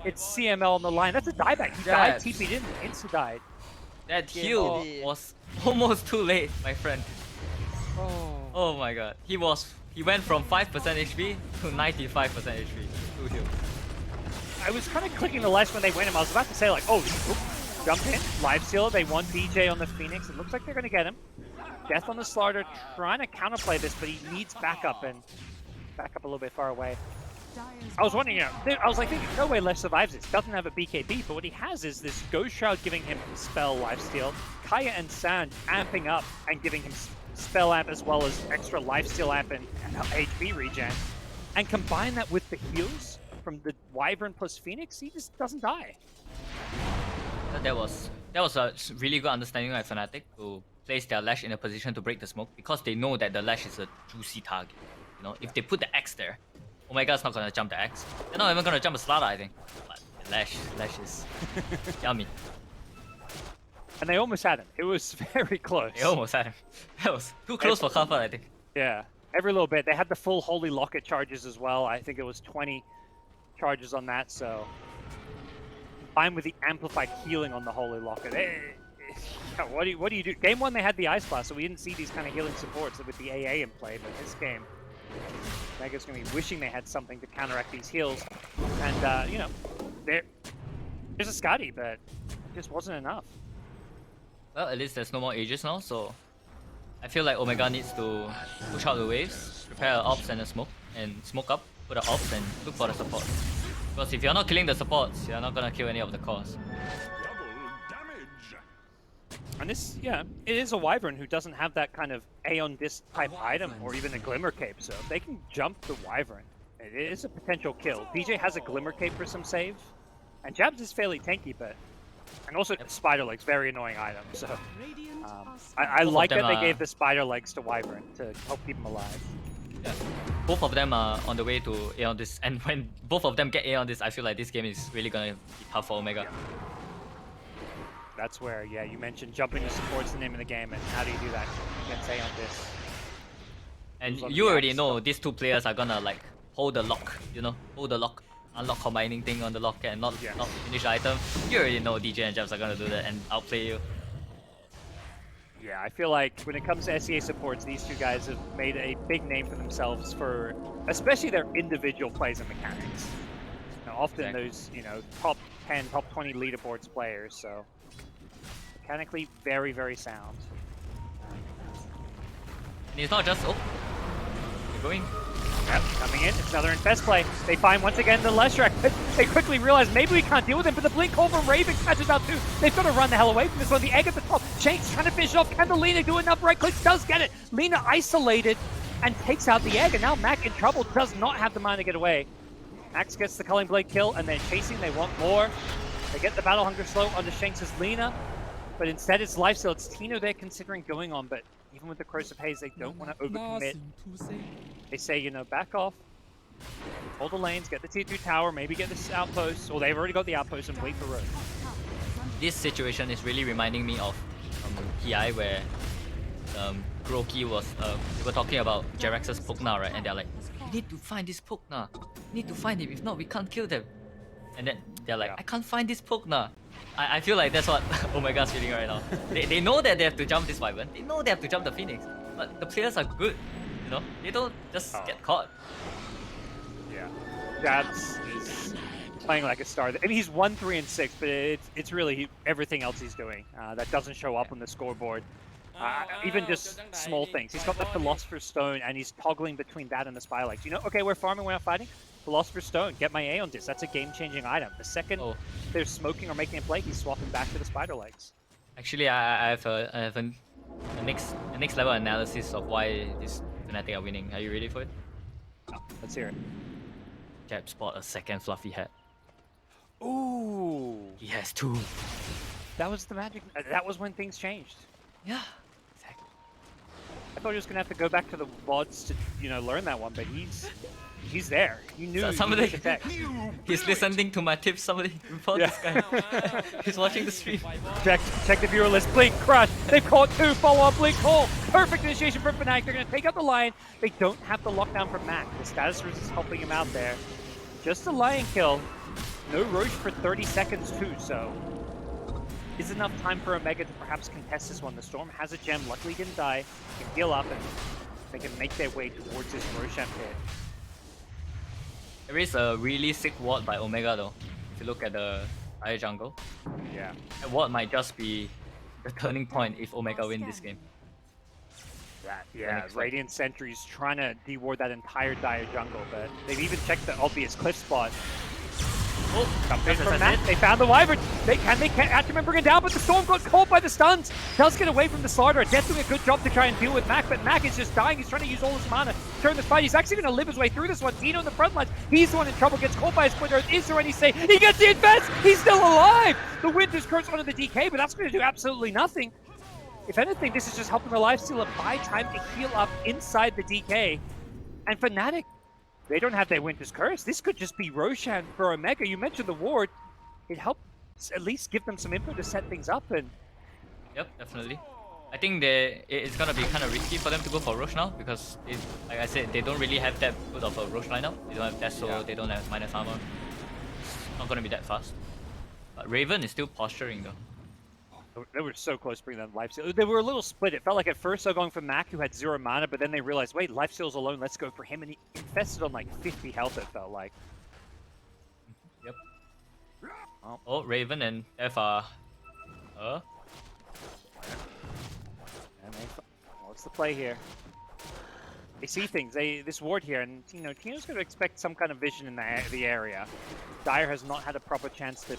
It's CML on the line. That's a dieback. He died, Yes. TP'd in, insta-died. That Game heal over. was almost too late, my friend. Oh. Oh my god. He went from 5% HP to 95% HP. Two heal. I was kind of clicking the left when they went him. I was about to say like, oh, jump in, live stealer. They want BJ on the Phoenix. It looks like they're going to get him. Death on the Slardar, trying to counterplay this, but he needs backup and back up a little bit far away. Dire's I was wondering, you bottom know, I was like thinking, no way Lesh survives this. Doesn't have a BKB, but what he has is this Ghost Shroud giving him spell lifesteal, Kaya and Sand amping up and giving him spell amp as well as extra lifesteal amp and HP regen. And combine that with the heals from the Wyvern plus Phoenix, he just doesn't die. That was a really good understanding by Fnatic to place their Lash in a position to break the smoke because they know that the Lash is a juicy target. You know, if they put the X there, Omega's not gonna jump the X. They're not even gonna jump a Slardar, I think. But the Lash is yummy. And they almost had him. It was very close. They almost had him. That was too close for comfort, I think. Yeah, every little bit. They had the full Holy Locket charges as well. I think it was 20 charges on that, so fine with the amplified healing on the Holy Locket. Yeah, what do you do? Game 1 they had the Ice Blast, so we didn't see these kind of healing supports with the AA in play, but this game, Mega's going to be wishing they had something to counteract these heals. And, you know, there's a Scotty, but it just wasn't enough. Well, at least there's no more Aegis now, so I feel like Omega needs to push out the waves, prepare an ops and a smoke, and smoke up, put an ops and look for the support. Because if you're not killing the supports, you're not gonna kill any of the cores. And this, yeah, it is a Wyvern who doesn't have that kind of Aeon Disc type item or even a Glimmer Cape, so if they can jump the Wyvern, it is a potential kill. DJ has a Glimmer Cape for some save, and Jabs is fairly tanky, but... And also, Spider Legs, very annoying item, so... Radiant are I Both like of that them they are- gave the Spider Legs to Wyvern to help keep him alive. Yeah. Both of them are on the way to Aeon Disc, and when both of them get Aeon Disc, I feel like this game is really gonna be tough for Omega. That's where, yeah, you mentioned jumping to support's the name of the game, and how do you do that against Aeon Disc? And Who's on you the already axe, know though? these two players are gonna like hold the lock, you know, hold the lock, unlock combining thing on the lock and not Yes. finish the item. You already know DJ and Jabs are gonna do that and outplay you. Yeah, I feel like when it comes to SEA supports, these two guys have made a big name for themselves for especially their individual plays and mechanics. Now, often Exactly. those, you know, top 10, top 20 leaderboards players, so mechanically very, very sound. And it's not just you're going. Yep, coming in, it's another Infest play. They find once again the Leshrac, but they quickly realize maybe we can't deal with him, but the Blink Hole from Raven catches out too. They've got to run the hell away from this one. The egg at the top. Shanks trying to finish it off. Can the Lina do enough right clicks? Does get it. Lina isolated and takes out the egg, and now Mac in trouble, does not have the mana to get away. Max gets the Culling Blade kill, and then chasing, they want more. They get the Battle Hunger slow onto Shanks' Lina, but instead it's Lifesteal. It's Tino they're considering going on, but even with the Corrosive Haze, they don't want to overcommit. They say, you know, back off, hold the lanes, get the tier 2 tower, maybe get this outpost, or they've already got the outpost and wait for Rogue. This situation is really reminding me of TI where Kuroki was, we were talking about Jerax's Pokna, right? And they're like, we need to find this Pokna. We need to find him. If not, we can't kill them. And then they're like, I can't find this Pokna. I feel like that's what Omega's feeling right now. They know that they have to jump this Wyvern. They know they have to jump the Phoenix. But the players are good. You know, they don't just get caught. Yeah. Jabs is playing like a star. I mean, he's 1-3-6, but it's really everything else he's doing that doesn't show up on the scoreboard. Even just small things. He's got the Philosopher's Stone, and he's toggling between that and the Spy Legs. You know, okay, we're farming, we're not fighting. Philosopher's Stone, get my A on this. That's a game-changing item. The second they're smoking or making a play, he's swapping back to the Spider Legs. Actually, I have a next level analysis of why this Fnatic are winning. Are you ready for it? Oh, let's hear it. Jab spot a second fluffy hat. Ooh. He has 2. That was the magic. That was when things changed. Yeah, exactly. I thought he was gonna have to go back to the VODs to, you know, learn that one, but he's there. You knew. So somebody, he's listening to my tips. Somebody report this guy. He's watching the stream. Check the viewer list. Blink, crush. They've caught 2. Follow up, blink, call. Perfect initiation from Fnatic. They're gonna take out the Lion. They don't have the lockdown from Mac. The status resist is helping him out there. Just a Lion kill. No Roche for 30 seconds too. So is enough time for Omega to perhaps contest this one. The Storm has a gem. Luckily didn't die. He can heal up and they can make their way towards this Roshan pit. There is a really sick ward by Omega though. If you look at the Dire jungle. Yeah. That ward might just be the turning point if Omega win this game. Yeah, Radiant Sentry's trying to de-ward that entire Dire jungle, but they've even checked the obvious cliff spot. Oh, from that, they found the Wyvern. They can't actually bring it down, but the Storm got caught by the stuns. Does get away from the Slaughter. Death's doing a good job to try and deal with Mac, but Mac is just dying. He's trying to use all his mana to turn this fight. He's actually going to live his way through this one. Tino in the front lines. He's the one in trouble. Gets caught by his Split Earth. Is there any say? He gets the advance. He's still alive. The Winter's Curse onto the DK, but that's going to do absolutely nothing. If anything, this is just helping the lifestealer buy time to heal up inside the DK. And Fnatic, they don't have their Winter's Curse. This could just be Roshan for Omega. You mentioned the ward. It helped at least give them some info to set things up. And yep, definitely. I think it's gonna be kind of risky for them to go for Roche now because, like I said, they don't really have that good of a Roche lineup. They don't have Deso, they don't have minus armor. It's not gonna be that fast. But Raven is still posturing though. They were so close to bringing that lifesteal. They were a little split. It felt like at first they were going for Mac, who had 0 mana, but then they realized, wait, lifesteal's alone, let's go for him. And he infested on like 50 health, it felt like. Yep. Oh, Raven and F are... What's the play here? They see things. This ward here, and you know, Tino's going to expect some kind of vision in the area. Dire has not had a proper chance to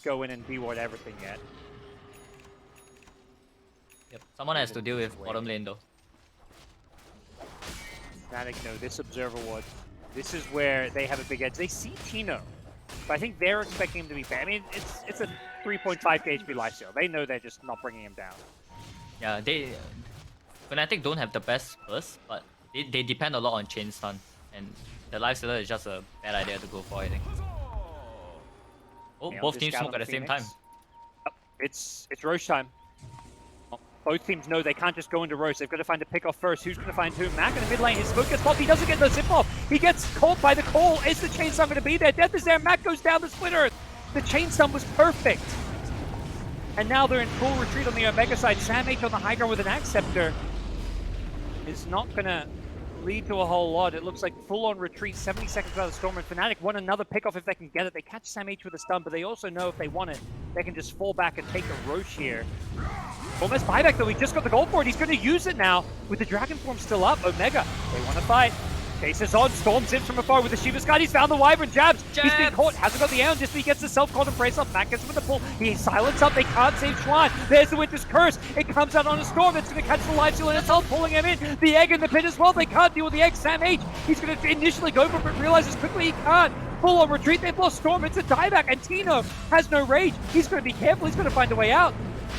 go in and de-ward everything yet. Yep, someone has to deal with bottom lane though. Fnatic, no, this Observer ward. This is where they have a big edge. They see Tino, but I think they're expecting him to be bad. I mean, it's a 3.5 HP lifesteal. They know they're just not bringing him down. Yeah, Fnatic don't have the best burst, but they depend a lot on chain stun, and the lifestealer is just a bad idea to go for, I think. Oh, both teams smoke at the same time. Oh, it's Roche time. Both teams know they can't just go into Roche. They've got to find a pick off first. Who's going to find who? Mac in the mid lane. His smoke gets popped. He doesn't get the zip off. He gets caught by the call. Is the chain stun going to be there? Death is there. Mac goes down the Split Earth. The chain stun was perfect. And now they're in full retreat on the Omega side. Sam H on the high ground with an Axe Scepter is not going to lead to a whole lot. It looks like full-on retreat, 70 seconds out of the Storm, and Fnatic want another pick-off if they can get it. They catch Sam H with a stun, but they also know if they want it, they can just fall back and take a Roche here. Almost buyback though, he just got the gold for it. He's going to use it now with the Dragon Form still up. Omega, they want to fight. Chase is on, Storm zips from afar with the Shiva Sky. He's found the Wyvern, jabs. He's being caught, hasn't got the Aeon, just he gets the self-caught and brace off. Mac gets him with the pull. He's silenced up, they can't save Schwan. There's the Winter's Curse. It comes out on a Storm. It's going to catch the lifesteal in itself, pulling him in. The egg in the pit as well. They can't deal with the egg. Sam H, he's going to initially go for it, but realizes quickly he can't. Full on retreat, they've lost Storm. It's a dieback, and Tino has no rage. He's going to be careful, he's going to find a way out.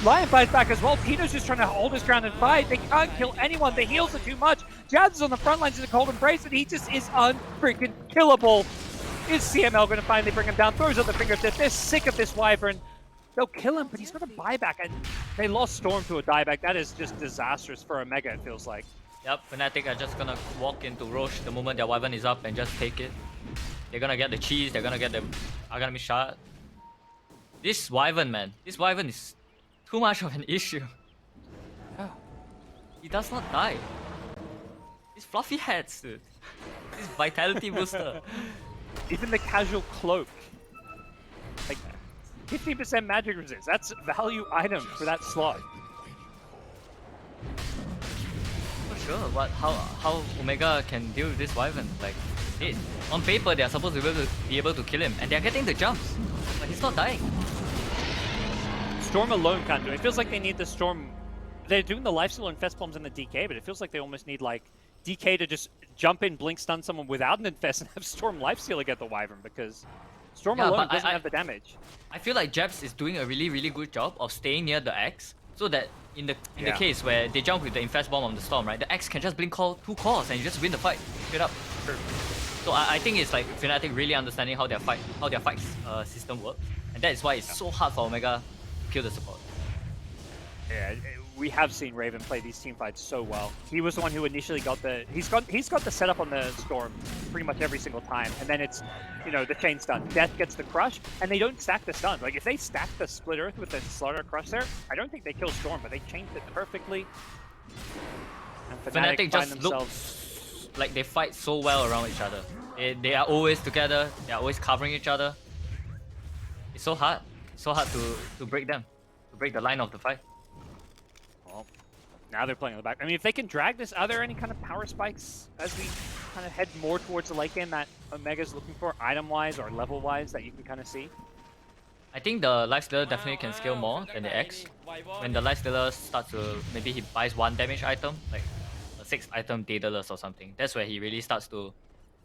Lion fights back as well. Tino's just trying to hold his ground and fight. They can't kill anyone. The heals are too much. Jabs is on the front lines in a cold embrace, and he just is unfreaking killable. Is CML going to finally bring him down? Throws out the fingertip. They're sick of this Wyvern. They'll kill him, but he's got a buyback. And They lost Storm to a dieback. That is just disastrous for Omega, it feels like. Yep, Fnatic are just gonna walk into Roche the moment their Wyvern is up and just take it. They're gonna get the cheese, they're gonna get the Agami shard. This Wyvern, man, this Wyvern is too much of an issue. He does not die. These fluffy hats, dude. This vitality booster. Even the casual cloak. Like, 50% magic resist. That's a value item for that slot. For sure, how Omega can deal with this Wyvern? Like, on paper they are supposed to be able to kill him, and they are getting the jumps, but he's not dying. Storm alone can't do it. It feels like they need the Storm. They're doing the lifesteal Infest bombs and the DK, but it feels like they almost need like DK to just jump in, blink stun someone without an Infest and have Storm lifesteal to get the Wyvern, because Storm alone doesn't have the damage. I feel like Jabs is doing a really good job of staying near the X, so that in the case where they jump with the Infest bomb on the Storm, right, the X can just blink call 2 calls and you just win the fight straight up. So I think it's like Fnatic really understanding how their fight system works, and that is why it's so hard for Omega to kill the support. Yeah, we have seen Raven play these team fights so well. He was the one who initially got the he's got the setup on the Storm pretty much every single time, and then it's, you know, the chain stun. Death gets the crush, and they don't stack the stun. Like if they stack the Split Earth with the Slaughter Crush there, I don't think they kill Storm, but they changed it perfectly. And Fnatic just looks like they fight so well around each other. They are always together. They are always covering each other. It's so hard. It's so hard to break them, to break the line of the fight. Well, now they're playing on the back. I mean, if they can drag this, are there any kind of power spikes as we kind of head more towards the late game that Omega's looking for, item-wise or level-wise, that you can kind of see? I think the Lifestealer definitely can scale more than the X. When the Lifestealer starts to, maybe he buys 1 damage item, like a 6 item Daedalus or something. That's where he really starts to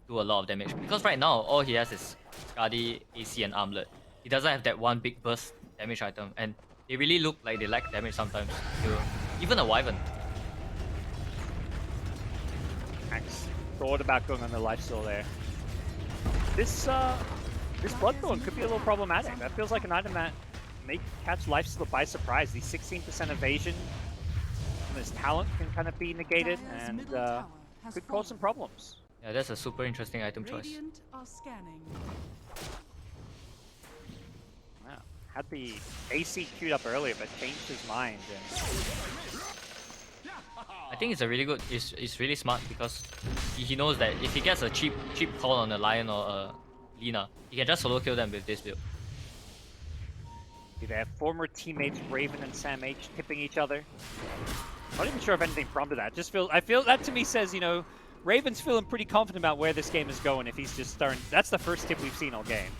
do a lot of damage. Because right now, all he has is Skadi, AC and Armlet. He doesn't have that one big burst damage item, and they really look like they lack damage sometimes. Even a Wyvern. Max thought about going on the lifesteal there. This Bloodthorn could be a little problematic. That feels like an item that may catch lifesteal by surprise. The 16% evasion from his talent can kind of be negated, and could cause some problems. Yeah, that's a super interesting item choice. Radiant are scanning. Wow. Had the AC queued up earlier, but changed his mind. And I think it's a really good, it's really smart, because he knows that if he gets a cheap call on a Lion or a Lina, he can just solo kill them with this build. they have former teammates Raven and Sam H tipping each other. Not even sure if anything prompted that. I feel that to me says, you know, Raven's feeling pretty confident about where this game is going if he's just starting. That's the first tip we've seen all game.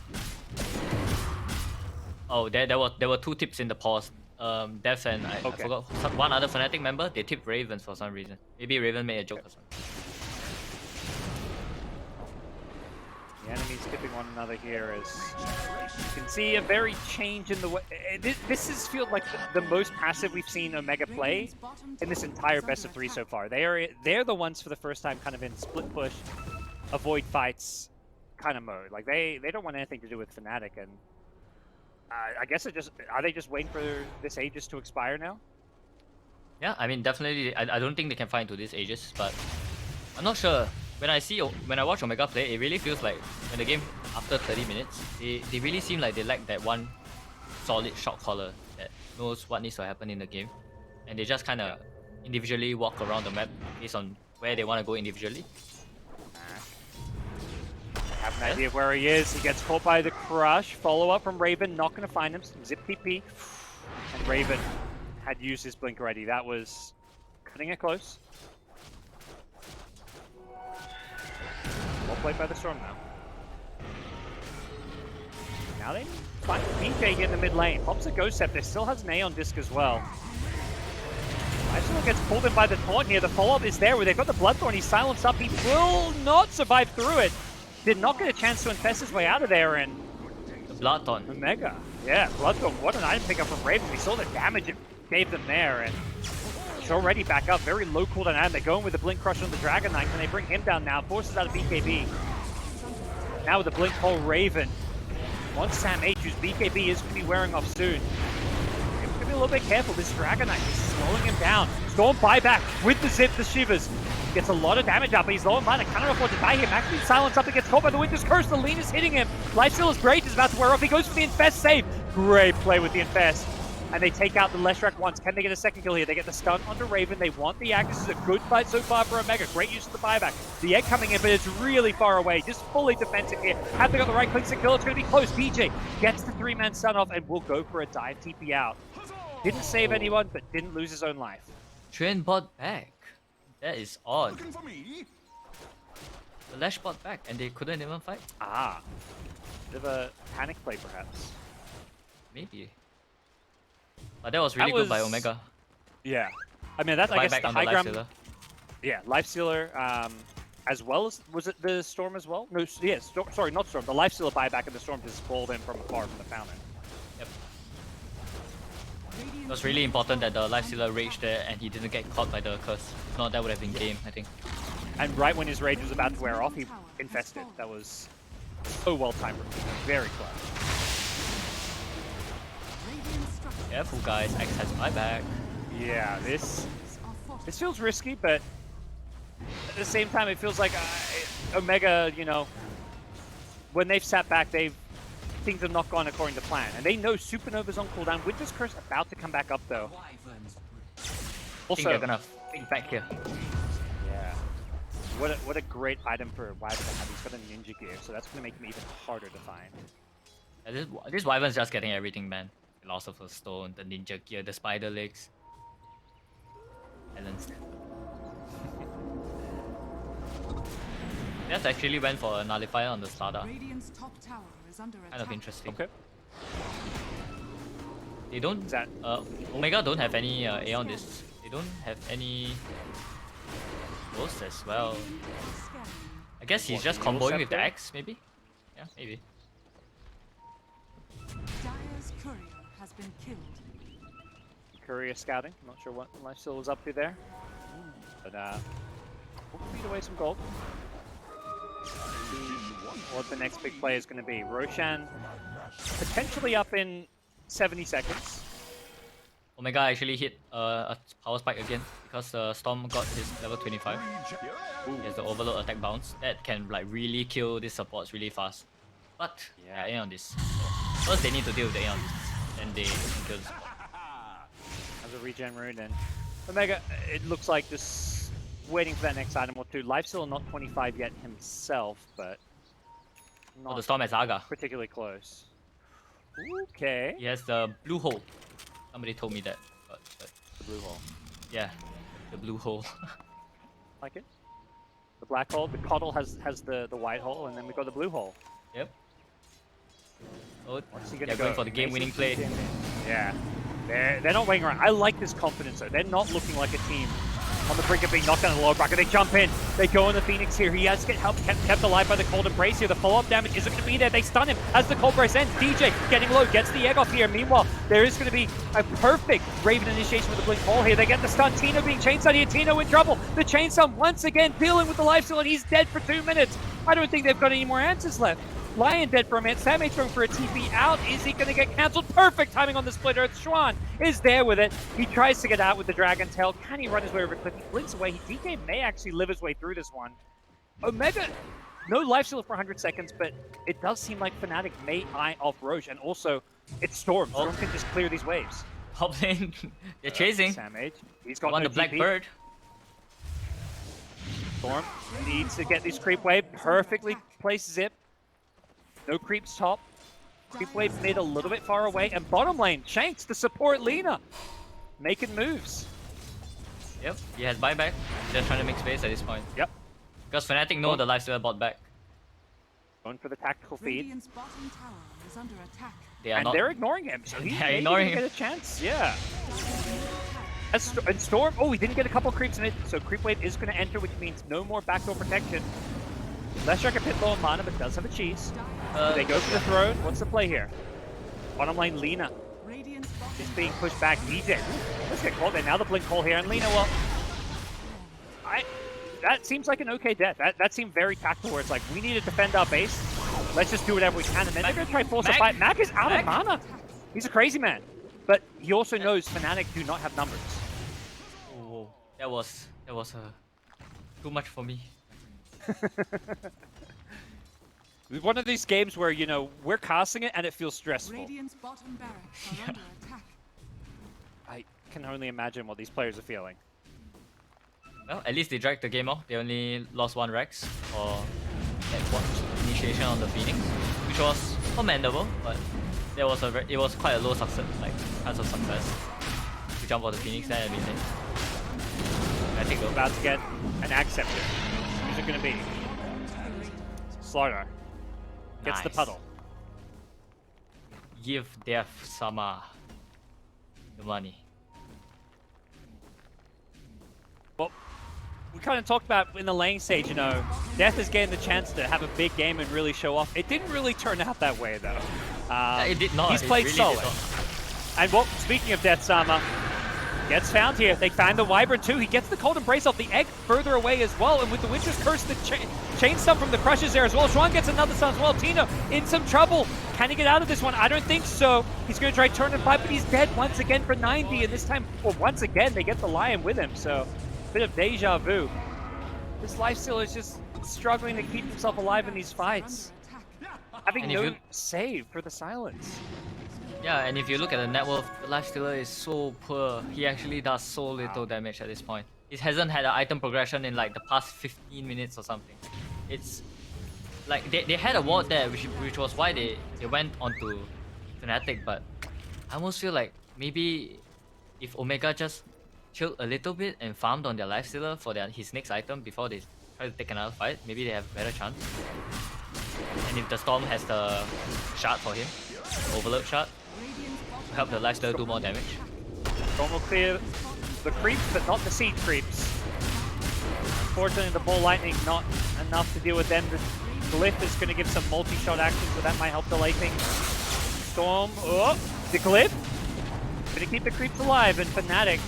Oh, there were 2 tips in the pause. Dev and I forgot one other Fnatic member. They tipped Ravens for some reason. Maybe Raven made a joke or something. The enemies tipping one another here, as you can see a very change in the way. This is feels like the most passive we've seen Omega play in this entire best of 3 so far. They're the ones for the first time kind of in split push, avoid fights kind of mode. Like they don't want anything to do with Fnatic, and I guess are they just waiting for this Aegis to expire now? Yeah, I mean definitely. I don't think they can fight into this Aegis, but I'm not sure. When I watch Omega play, it really feels like when the game after 30 minutes, they really seem like they lack that one solid shot caller that knows what needs to happen in the game, and they just kind of individually walk around the map based on where they want to go individually. I have an idea of where he is. He gets caught by the crush. Follow up from Raven, not going to find him. Some zip TP, and Raven had used his blink already. That was cutting it close. Well played by the Storm now. Now they find BJ here in the mid lane. Pops a Ghost Scepter, still has an Aeon Disc as well. Lifestealer gets pulled in by the taunt here. The follow-up is there where they've got the Bloodthorn. He's silenced up. He will not survive through it. Did not get a chance to infest his way out of there, and The Bloodthorn. Omega. Yeah, Bloodthorn, what an item pickup from Raven. We saw the damage it gave them there, and it's already back up. Very low cooldown item. They're going with the Blink Crush on the Dragon Knight. Can they bring him down now? Forces out of BKB. Now with the Blink Hole Raven. Once Sam H, whose BKB is going to be wearing off soon. It's going to be a little bit careful. This Dragon Knight is slowing him down. Storm buyback with the zip, the shivers. Gets a lot of damage up, but he's low on mana. Cannot afford to die here. Max being silenced up and gets caught by the Winter's Curse. The lean is hitting him. Lifesteal is great. Is about to wear off. He goes for the Infest save. Great play with the Infest. And they take out the Leshrac once. Can they get a second kill here? They get the stun onto Raven. They want the Axe. This is a good fight so far for Omega. Great use of the buyback. The egg coming in, but it's really far away. Just fully defensive here. Have they got the right clicks to kill? It's going to be close. DJ gets the 3-man stun off and will go for a dive TP out. Didn't save anyone, but didn't lose his own life. Train bot back. That is odd. The Lash bot back and they couldn't even fight? Ah. Bit of a panic play, perhaps. Maybe. But that was really good by Omega. Yeah. I mean, that's, I guess, Buyback the on high the ground. Lifestealer. Yeah, Lifestealer, as well as, was it the Storm as well? No, yeah, sorry, not Storm. The Lifestealer buyback and the Storm just called in from afar from the fountain. Yep. It was really important that the Lifestealer raged there and he didn't get caught by the curse. If not, that would have been game, I think. And right when his rage was about to wear off, he infested. That was so well timed. Very close. Careful guys, X has buyback. Yeah, this feels risky, but at the same time, it feels like Omega, you know, when they've sat back, things have not gone according to plan. And they know Supernova's on cooldown. Winter's Curse about to come back up, though. I think they're gonna think back here. Yeah. What a great item for Wyvern to have. He's got a ninja gear, so that's gonna make him even harder to find. Yeah, this Wyvern's just getting everything, man. Philosopher's Stone, the ninja gear, the spider legs. Balance. That's actually went for a nullifier on the Slada. Radiant's top tower is under attack. Kind of interesting. Okay. They don't. Is that Omega don't have any A on this. They don't have any Ghost as well. I guess he's just comboing with the Axe, maybe? Yeah, maybe. Dire's courier has been killed. Courier scouting? I'm not sure what Lifesteal was up to there. But we'll feed away some gold. See what the next big play is going to be. Roshan potentially up in 70 seconds. Omega actually hit a power spike again because Storm got his level 25. He has the overload attack bounce. That can like really kill these supports really fast. But yeah, A on this. So first they need to deal with the A on this. Then they can kill this. As a regen rune, and Omega, it looks like just waiting for that next item or two. Lifesteal not 25 yet himself, but not The Storm has Aga. particularly close. Okay. He has the blue hole. Somebody told me that. But The blue hole. yeah, the blue hole. Like it? The black hole. The Coddle has the white hole, and then we got the blue hole. Yep. Oh, What's he they're gonna going go for the game-winning play. Yeah. They're not waiting around. I like this confidence though. They're not looking like a team on the brink of being knocked down the lower bracket. They jump in. They go on the Phoenix here. He has to get help kept alive by the Cold Embrace here. The follow-up damage isn't going to be there. They stun him as the Cold Embrace ends. DJ getting low, gets the egg off here. Meanwhile, there is going to be a perfect Raven initiation with the Blink Hole here. They get the stun. Tino being chainsawn here. Tino in trouble. The chainsaw once again dealing with the lifesteal, and he's dead for 2 minutes. I don't think they've got any more answers left. Lion dead for a minute. Sammate's going for a TP out. Is he going to get cancelled? Perfect timing on the split earth. Schwan is there with it. He tries to get out with the Dragon Tail. Can he run his way over a cliff? He blinks away. DK may actually live his way through this one. Omega, no life steal for 100 seconds, but it does seem like Fnatic may eye off Roche. And also, it's Storm. Storm can just clear these waves. Top lane, they're chasing. Sammate, he's got On no the Black TP. Bird. Storm needs to get this creep wave. Perfectly placed zip. No creeps top. Creep wave mid a little bit far away. And bottom lane, Shanks to support Lina. Making moves. Yep, he has buyback. They're trying to make space at this point. Yep. Because Fnatic know the lifesteal bot back. Going for the tactical feed. Radiant's bottom tower is under attack. They are And not. they're ignoring him. So he's They're ignoring him. get a chance. Yeah. And Storm, oh, he didn't get a couple creeps in it. So creep wave is going to enter, which means no more backdoor protection. Leshrac a bit low on mana, but does have a cheese. Do they go for the throne? What's the play here? Bottom lane, Lina Radiant's bottom is being pushed back. DJ, let's get caught there. Now the blink hole here, and Lina, well, that seems like an okay death. That seemed very tactical, where it's like, we need to defend our base. Let's just do whatever we can, and then they're going to try to force a fight. Mac is out of mana. He's a crazy man. but he also knows Fnatic do not have numbers. Oh, that was too much for me. One of these games where, you know, we're casting it and it feels stressful. Radiant's bottom barracks are under attack. I can only imagine what these players are feeling. Well, at least they dragged the game out. They only lost 1 Rex or that one initiation on the Phoenix, which was commendable, but there was it was quite a low success, like chance of success. To jump on the Phoenix there, I mean, I think We're about to get an acceptor. Who's it going to be? Slardar gets the Nice. puddle. Give Death Sama the money. Well, we kind of talked about in the lane stage, you know, Death is getting the chance to have a big game and really show off. It didn't really turn out that way, though. It did not. He's it played really solid. did not. And well, speaking of Death Sama, gets found here. They find the Wyvern too. He gets the Cold Embrace off the egg further away as well. And with the Witcher's Curse, the chain stun from the Crushes there as well. Xuan gets another stun as well. Tino in some trouble. Can he get out of this one? I don't think so. He's going to try turn and fight, but he's dead once again for 90. And this time, well, once again, they get the Lion with him. So, a bit of deja vu. This Lifestealer is just struggling to keep himself alive in these fights. Having And if no you- save for the silence. Yeah, and if you look at the net worth, the Lifestealer is so poor. He actually does so little damage at this point. It hasn't had an item progression in like the past 15 minutes or something. It's like they had a ward there, which was why they went onto Fnatic, but I almost feel like maybe if Omega just chilled a little bit and farmed on their Lifestealer for his next item before they try to take another fight, maybe they have a better chance. And if the Storm has the shard for him, Overload shard, to help the Lifestealer do more damage. Storm will clear the creeps, but not the seed creeps. Unfortunately, the Ball Lightning not enough to deal with them. The Glyph is going to give some multi-shot action, so that might help delay things. Storm, oh, the Glyph. Going to keep the creeps alive, and Fnatic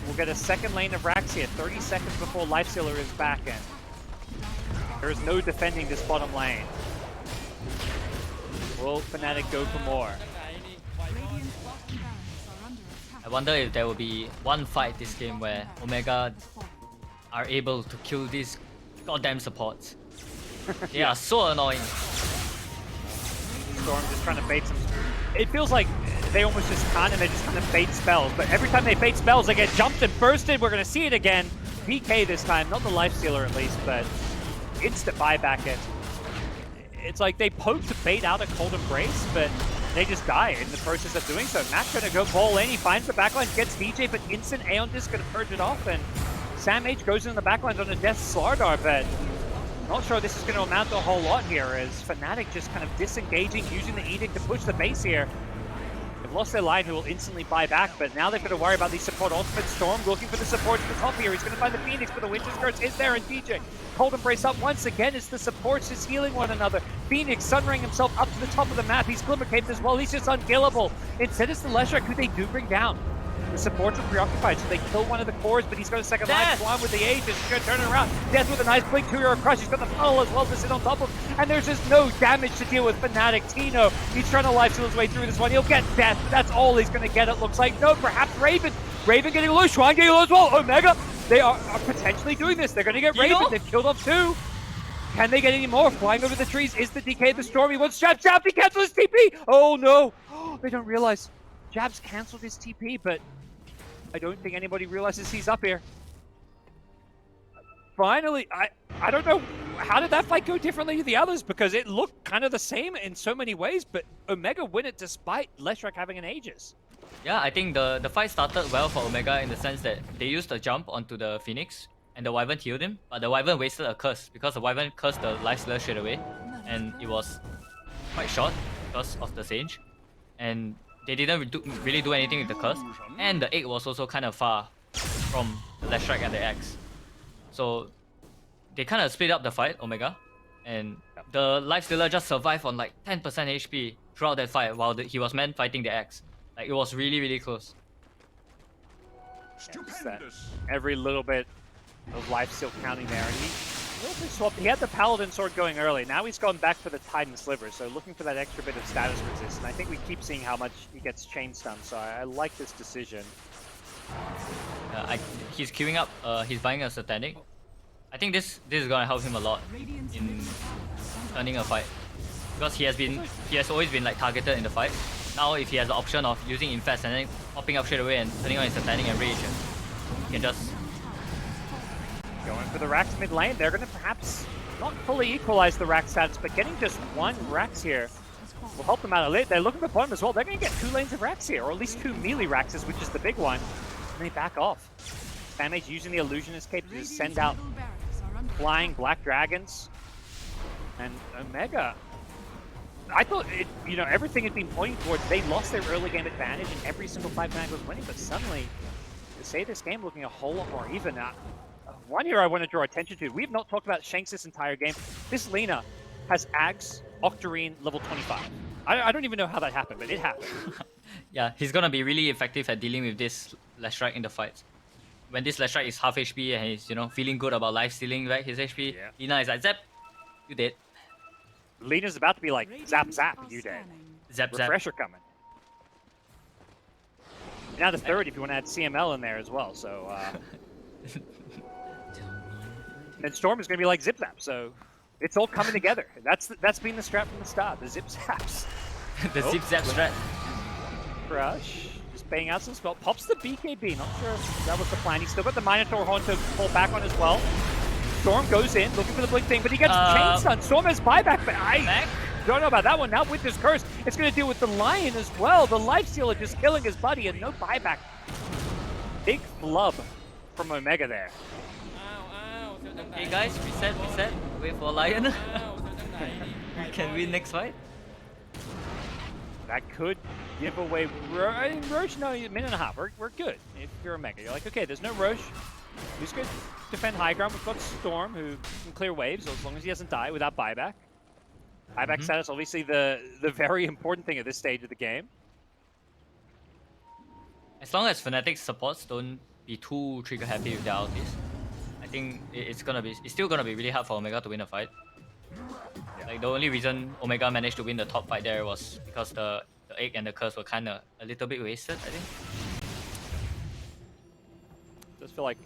will get a second lane of Rax here, 30 seconds before Lifestealer is back in. There is no defending this bottom lane. Will Fnatic go for more? I wonder if there will be one fight this game where Omega are able to kill these goddamn supports. They are so annoying. Storm just trying to bait some. It feels like they almost just can't, and they just kind of bait spells. But every time they bait spells, they get jumped and bursted. We're going to see it again. PK this time, not the Lifestealer at least, but instant buyback it. It's like they poke to bait out a Cold Embrace, but they just die in the process of doing so. Matt's going to go ball in. He finds the backline, gets DJ, but instant Aeon Disc going to purge it off, and Sam H goes in the backlines on a Death Slardar, but not sure this is going to amount to a whole lot here, as Fnatic just kind of disengaging, using the Edict to push the base here. They've lost their line, who will instantly buy back, but now they've got to worry about these support ultimates. Storm looking for the support at the top here. He's going to find the Phoenix, but the Witcher's Curse is there, and DJ Cold Embrace up once again as the supports just healing one another. Phoenix sunring himself up to the top of the map. He's Glimmer Caped as well. He's just unkillable. Instead, it's the Leshrac who they do bring down. The supports are preoccupied, so they kill one of the cores, but he's got a second life. Xuan with the Aegis, he's going to turn it around. Death with a nice blink, 2-hero crush. He's got the funnel as well to sit on top of him. And there's just no damage to deal with Fnatic. Tino, he's trying to lifesteal his way through this one. He'll get Death, but that's all he's going to get, it looks like. No, perhaps Raven. Raven getting low, Xuan getting low as well. Omega, they are potentially doing this. They're going to get Raven. They've killed off 2. Can they get any more? Flying over the trees is the DK, the Storm. He wants Jabs. Jabs, he cancels his TP. Oh no. They don't realize Jabs canceled his TP, but I don't think anybody realizes he's up here. Finally, I don't know, how did that fight go differently to the others? Because it looked kind of the same in so many ways, but Omega win it despite Leshrac having an Aegis. Yeah, I think the fight started well for Omega in the sense that they used a jump onto the Phoenix and the Wyvern healed him, but the Wyvern wasted a curse because the Wyvern cursed the Lifestealer straight away, and it was quite short because of the Sage, and they didn't really do anything with the curse, and the egg was also kind of far from the Leshrac and the axe. So they kind of split up the fight, Omega, and the Lifestealer just survived on like 10% HP throughout that fight while he was man fighting the axe. Like, it was really, really close. Every little bit of life still counting there, and He had the Paladin sword going early. Now he's gone back for the Titan Sliver, so looking for that extra bit of status resist. And I think we keep seeing how much he gets chain stun, so I like this decision. He's queuing up. He's buying a Satanic. I think this is gonna help him a lot in turning a fight, because he has always been like targeted in the fight. Now if he has the option of using Infest and then popping up straight away and turning on his Satanic and Rage, he can just going for the Rax mid lane. They're going to perhaps not fully equalize the Rax stats, but getting just one Rax here will help them out a little. They're looking for bottom as well. They're going to get 2 lanes of Rax here, or at least 2 melee Raxes, which is the big one. And they back off. Spamage using the Illusionist cape to just send out flying Black Dragons. And Omega, I thought everything had been pointing towards they lost their early game advantage and every single fight Fnatic was winning, but suddenly to say this game looking a whole lot more even now. One here I want to draw attention to. We have not talked about Shanks this entire game. This Lina has Ags, Octarine, level 25. I don't even know how that happened, but it happened. yeah, he's gonna be really effective at dealing with this Leshrac in the fights. When this Leshrac is half HP and he's feeling good about life stealing back his HP, yeah. Lina is like, Zap, you dead. Lina's about to be like, zap zap, you dead. Zap zap. Refresher coming. Now the third if you want to add CML in there as well, so and Storm is going to be like Zip Zap, so it's all coming together. That's been the strat from the start, the Zip Zaps. the Zip Zap strat. Crush, just banging out some spell. Pops the BKB, not sure if that was the plan. He's still got the Minotaur Horn to pull back on as well. Storm goes in, looking for the blink thing, but he gets chain stun. Storm has buyback, but I don't know about that one. Now with this curse, it's going to deal with the Lion as well. The Lifestealer just killing his buddy and no buyback. Big flub from Omega there. Okay guys, reset, wait for Lion. We can win next fight. That could give away Roche. No, a minute and a half. We're good. If you're Omega, you're like, okay, there's no Roche. Who's good? Defend high ground. We've got Storm, who can clear waves as long as he doesn't die without buyback. Buyback status, obviously the very important thing at this stage of the game. As long as Fnatic's supports don't be too trigger happy with their ultis, I think it's still gonna be really hard for Omega to win a fight. Yeah. Like the only reason Omega managed to win the top fight there was because the egg and the curse were kind of a little bit wasted, I think. Just feel like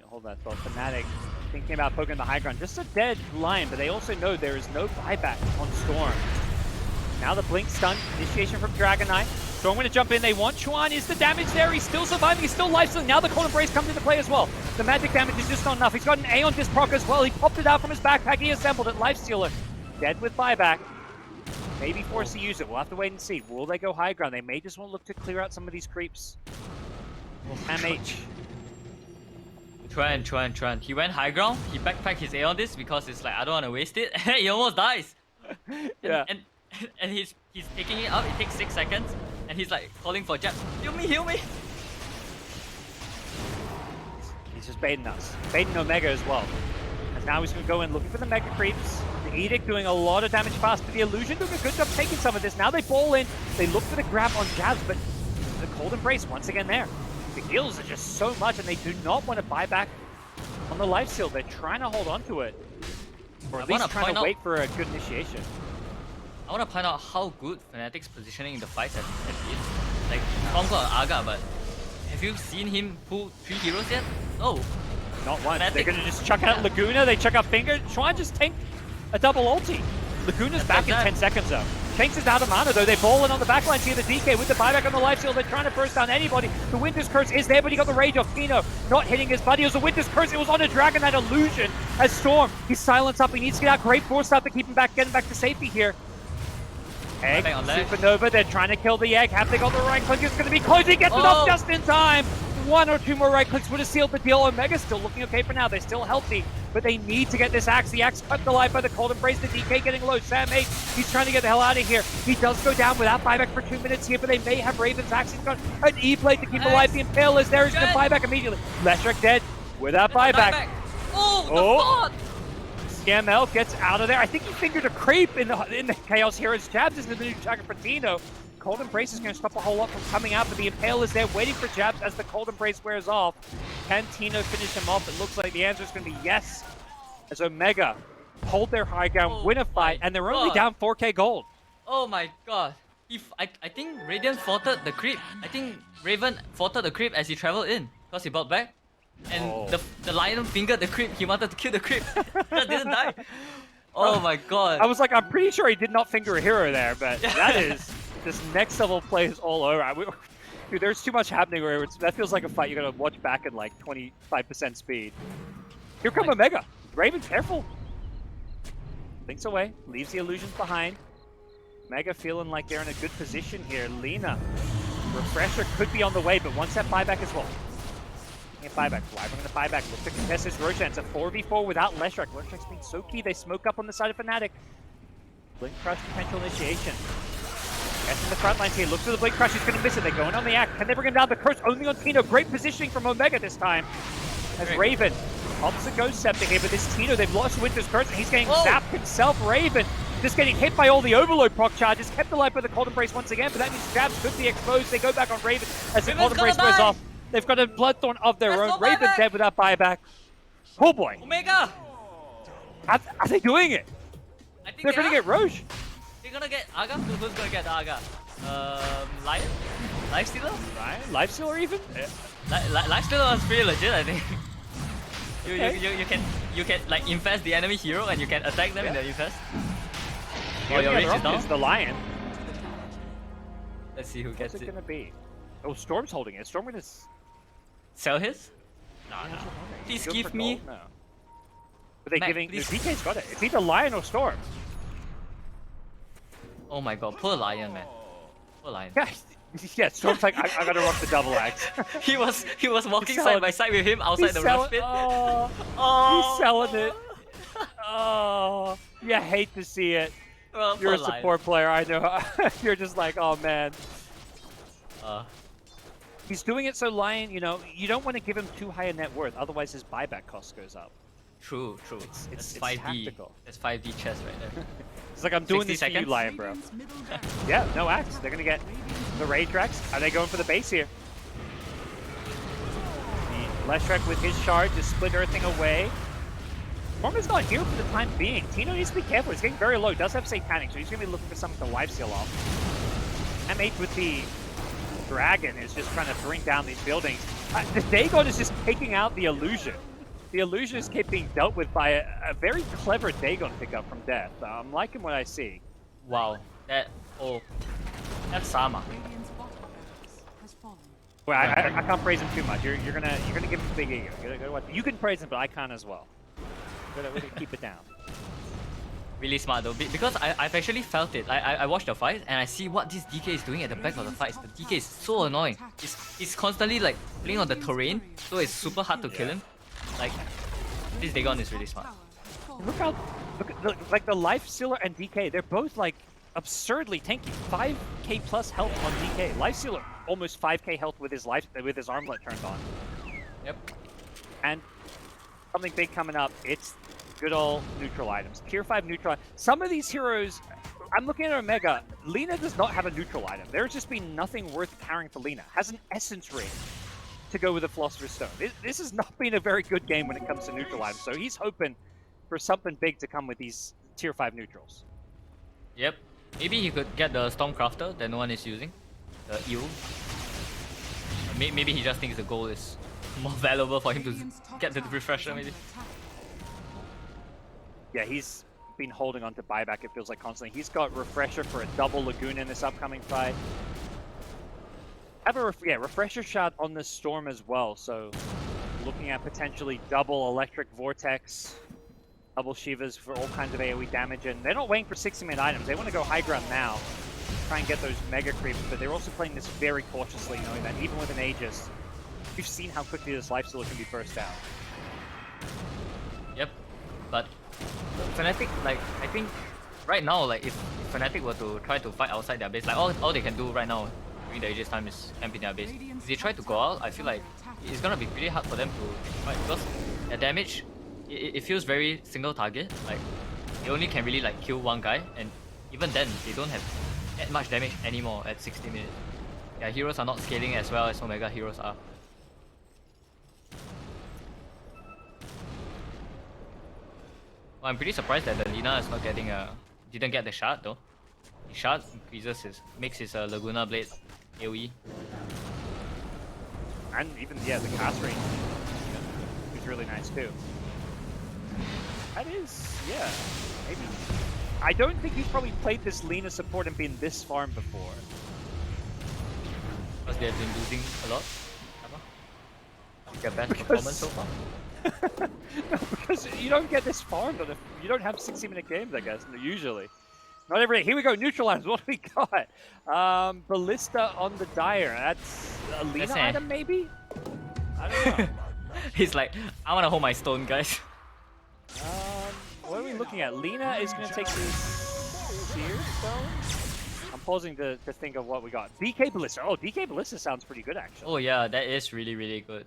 hold that thought. Fnatic thinking about poking the high ground. Just a dead Lion, but they also know there is no buyback on Storm. Now the blink stun, initiation from Dragon Knight. Storm going to jump in, they want Chuan. Is the damage there? He's still surviving, he's still life-stealing. Now the Cold Embrace comes into play as well. The magic damage is just not enough. He's got an Aeon Disproc as well. He popped it out from his backpack, he assembled it. Lifestealer, dead with buyback. Maybe forced to use it, we'll have to wait and see. Will they go high ground? They may just want to look to clear out some of these creeps. MH. Chuan. He went high ground, he backpacked his Aeon Disc because it's like, I don't want to waste it. He almost dies. Yeah. And he's taking it out, it takes 6 seconds, and he's like calling for jabs. Heal me! He's just baiting us. Baiting Omega as well. And now he's going to go in looking for the Mega Creeps. The Edict doing a lot of damage fast, but the Illusion doing a good job taking some of this. Now they ball in, they look for the grab on jabs, but the Cold Embrace once again there. The heals are just so much, and they do not want to buy back on the lifesteal. They're trying to hold on to it. Or at least trying to wait for a good initiation. I want to point out how good Fnatic's positioning in the fights has been. Like, Tom got Aga, but have you seen him pull 3 heroes yet? No. Not one. They're going to just chuck out Laguna, they chuck out Finger. Chuan just tanked a double ulti. Laguna's back in 10 seconds though. Shanks is out of mana though. They ball in on the backline here. The DK with the buyback on the lifesteal. They're trying to burst down anybody. The Winter's Curse is there, but he got the Rage of Pino not hitting his buddy. It was the Winter's Curse. It was on a Dragon, that Illusion as Storm. He's silenced up. He needs to get out. Great force start to keep him back, getting back to safety here. Egg, Supernova, they're trying to kill the Egg. Have they got the right click? It's going to be close. He gets it off just in time. 1 or 2 more right clicks would have sealed the deal. Omega's still looking okay for now. They're still healthy, but they need to get this Axe. The Axe cut alive by the Cold Embrace. The DK getting low. Sam 8, he's trying to get the hell out of here. He does go down without buyback for 2 minutes here, but they may have Raven's Axe. He's got an E-Blade to keep alive. The Impale is there. He's going to buy back immediately. Leshrac dead without buyback. Oh, the CML gets out of there. I think he fingered a creep in the Chaos Heroes. Jabs is the new target for Dino. Cold Embrace is going to stop a whole lot from coming out, but the Impale is there waiting for Jabs as the Cold Embrace wears off. Can Tino finish him off? It looks like the answer is going to be yes. As Omega hold their high ground, Oh win a fight, my and they're only God. down 4k gold. Oh my god. I think Radiant faulted the creep. I think Raven faulted the creep as he traveled in. Because he bought back. And the lion fingered the creep. He wanted to kill the creep. That didn't die. Oh my god. I was like, I'm pretty sure he did not finger a hero there, but that is just next level plays all over. Dude, there's too much happening where that feels like a fight you gotta watch back at like 25% speed. Here come Omega. Raven, careful. Thinks away, leaves the illusions behind. Omega feeling like they're in a good position here. Lina, Refresher could be on the way, but wants that buyback as well. Buyback. Wyvern going to buyback. Looks to contest this Roshan. It's a 4v4 without Leshrac. Leshrac's been so key. They smoke up on the side of Fnatic. Blink Crush potential initiation. Gets in the front lines here. Looks for the Blink Crush. He's going to miss it. They're going on the act. Can they bring him down? The curse only on Tino. Great positioning from Omega this time. As Raven opts the Ghost Scepter here, but this Tino, they've lost Winter's Curse, and he's getting zapped himself. Raven just getting hit by all the Overload proc charges. Kept alive by the Cold Embrace once again, but that means Jabs could be exposed. They go back on Raven as the Cold Embrace wears off. They've got a Bloodthorn of their own. Raven dead without buyback. Oh boy. Omega! Are they doing it? I think They're going to get Roche. They're gonna get Aga? Who's gonna get Aga? Lion? Lifestealer? Right? Lifestealer even? Lifestealer was pretty legit, I think. Okay. You can like infest the enemy hero and you can attack them in the infest. Oh, your range is down? Is the Lion. Let's see who gets What's it it. gonna be? Oh, Storm's holding it. Storm gonna Sell his? no. Please Good give for me. gold? No. But they Mac, giving please. the DK's got it. It's either Lion or Storm. Oh my god, poor Lion, man. Poor Lion. Yeah, Storm's like, I gotta rock the double axe. he was walking selling- side by side with him outside the rush pit. Oh, Oh, he's selling it. Oh, you hate to see it. well, You're a poor Lion. support player, I know. You're just like, oh man. He's doing it so Lion, you know, you don't want to give him too high a net worth, otherwise his buyback cost goes up. True. It's That's 5D. tactical. That's 5D chess right there. It's like, I'm doing 60 this for you, seconds? Lion, bro. Yeah, no axe. They're gonna get the Rage Rex. Are they going for the base here? Leshrac with his shard just split everything away. Storm is not here for the time being. Tino needs to be careful. He's getting very low. Does have Satanic, so he's gonna be looking for something to life steal off. M8 with the Dragon is just trying to bring down these buildings. The Dagon is just taking out the Illusion. The Illusion is being dealt with by a very clever Dagon pickup from Death. I'm liking what I see. Wow. That's Sama. Radiant's bottom barracks has fallen. Well, I can't praise him too much. You're gonna give him a big ego. You can praise him, but I can't as well. We're gonna keep it down. Really smart though, because I've actually felt it. I watched the fight and I see what this DK is doing at the back of the fights. The DK is so annoying. He's constantly like playing on the terrain, so it's super hard to kill him. Like, this Dagon is really smart. Look at like the Life Stealer and DK. They're both like absurdly tanky. 5k plus health on DK. Life Stealer almost 5k health with his armlet turned on. Yep. And something big coming up. It's good old neutral items. Tier 5 neutral. Some of these heroes, I'm looking at Omega. Lina does not have a neutral item. There's just been nothing worth carrying for Lina. Has an Essence Ring to go with a Philosopher's Stone. This has not been a very good game when it comes to neutral items. So he's hoping for something big to come with these tier 5 neutrals. Yep. Maybe he could get the Stormcrafter that no one is using. The eel. Maybe he just thinks the gold is more valuable for him to get the refresher maybe. Yeah, he's been holding on to buyback, it feels like, constantly. He's got Refresher for a double Lagoon in this upcoming fight. Have a Refresher shot on this Storm as well, so looking at potentially double Electric Vortex, double Shivas for all kinds of AoE damage, and they're not waiting for 60-minute items. They want to go high ground now, try and get those Mega Creeps, but they're also playing this very cautiously, knowing that even with an Aegis, we've seen how quickly this Life Stealer can be burst out. Yep. But Fnatic, like, I think right now, like, if Fnatic were to try to fight outside their base, like, all they can do right now during the Aegis time is camp in their base. If they try to go out, I feel like it's gonna be pretty hard for them to fight, because their damage, it feels very single target. Like, they only can really, like, kill one guy, and even then, they don't have that much damage anymore at 60 minutes. Their heroes are not scaling as well as Omega heroes are. Well, I'm pretty surprised that the Lina is not getting didn't get the shard though. The shard makes his Laguna Blade AoE. And even the cast range is really nice too. That is, yeah, maybe. I don't think he's probably played this Lina support and been this farm before. Because they've been losing a lot. Their best performance so far. No, because you don't get this farmed on you don't have 60-minute games, I guess, usually. Not every day. Here we go, neutralize. What do we got? Ballista on the Dire. That's a Lina item, maybe? I don't know. He's like, I want to hold my stone, guys. What are we looking at? Lina is going to take this Seer Stone. I'm pausing to think of what we got. DK Ballista. Oh, DK Ballista sounds pretty good, actually. Oh yeah, that is really, really good.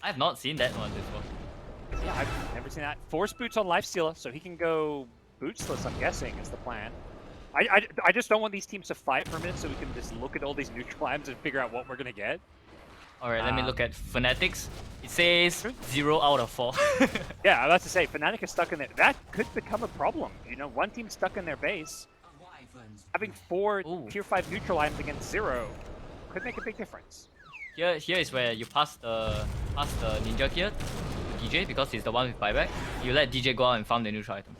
I've not seen that one before. Yeah, I've never seen that. Force Boots on Lifestealer, so he can go bootsless, I'm guessing, is the plan. I just don't want these teams to fight for a minute so we can just look at all these neutral items and figure out what we're going to get. Alright, let me look at Fnatic's. It says 0 out of 4. Yeah, I was about to say, Fnatic is stuck in there. That could become a problem. You know, one team stuck in their base. Having 4 tier 5 neutral items against 0 could make a big difference. Here is where you pass the ninja gear to DJ because he's the one with buyback. You let DJ go out and farm the neutral item.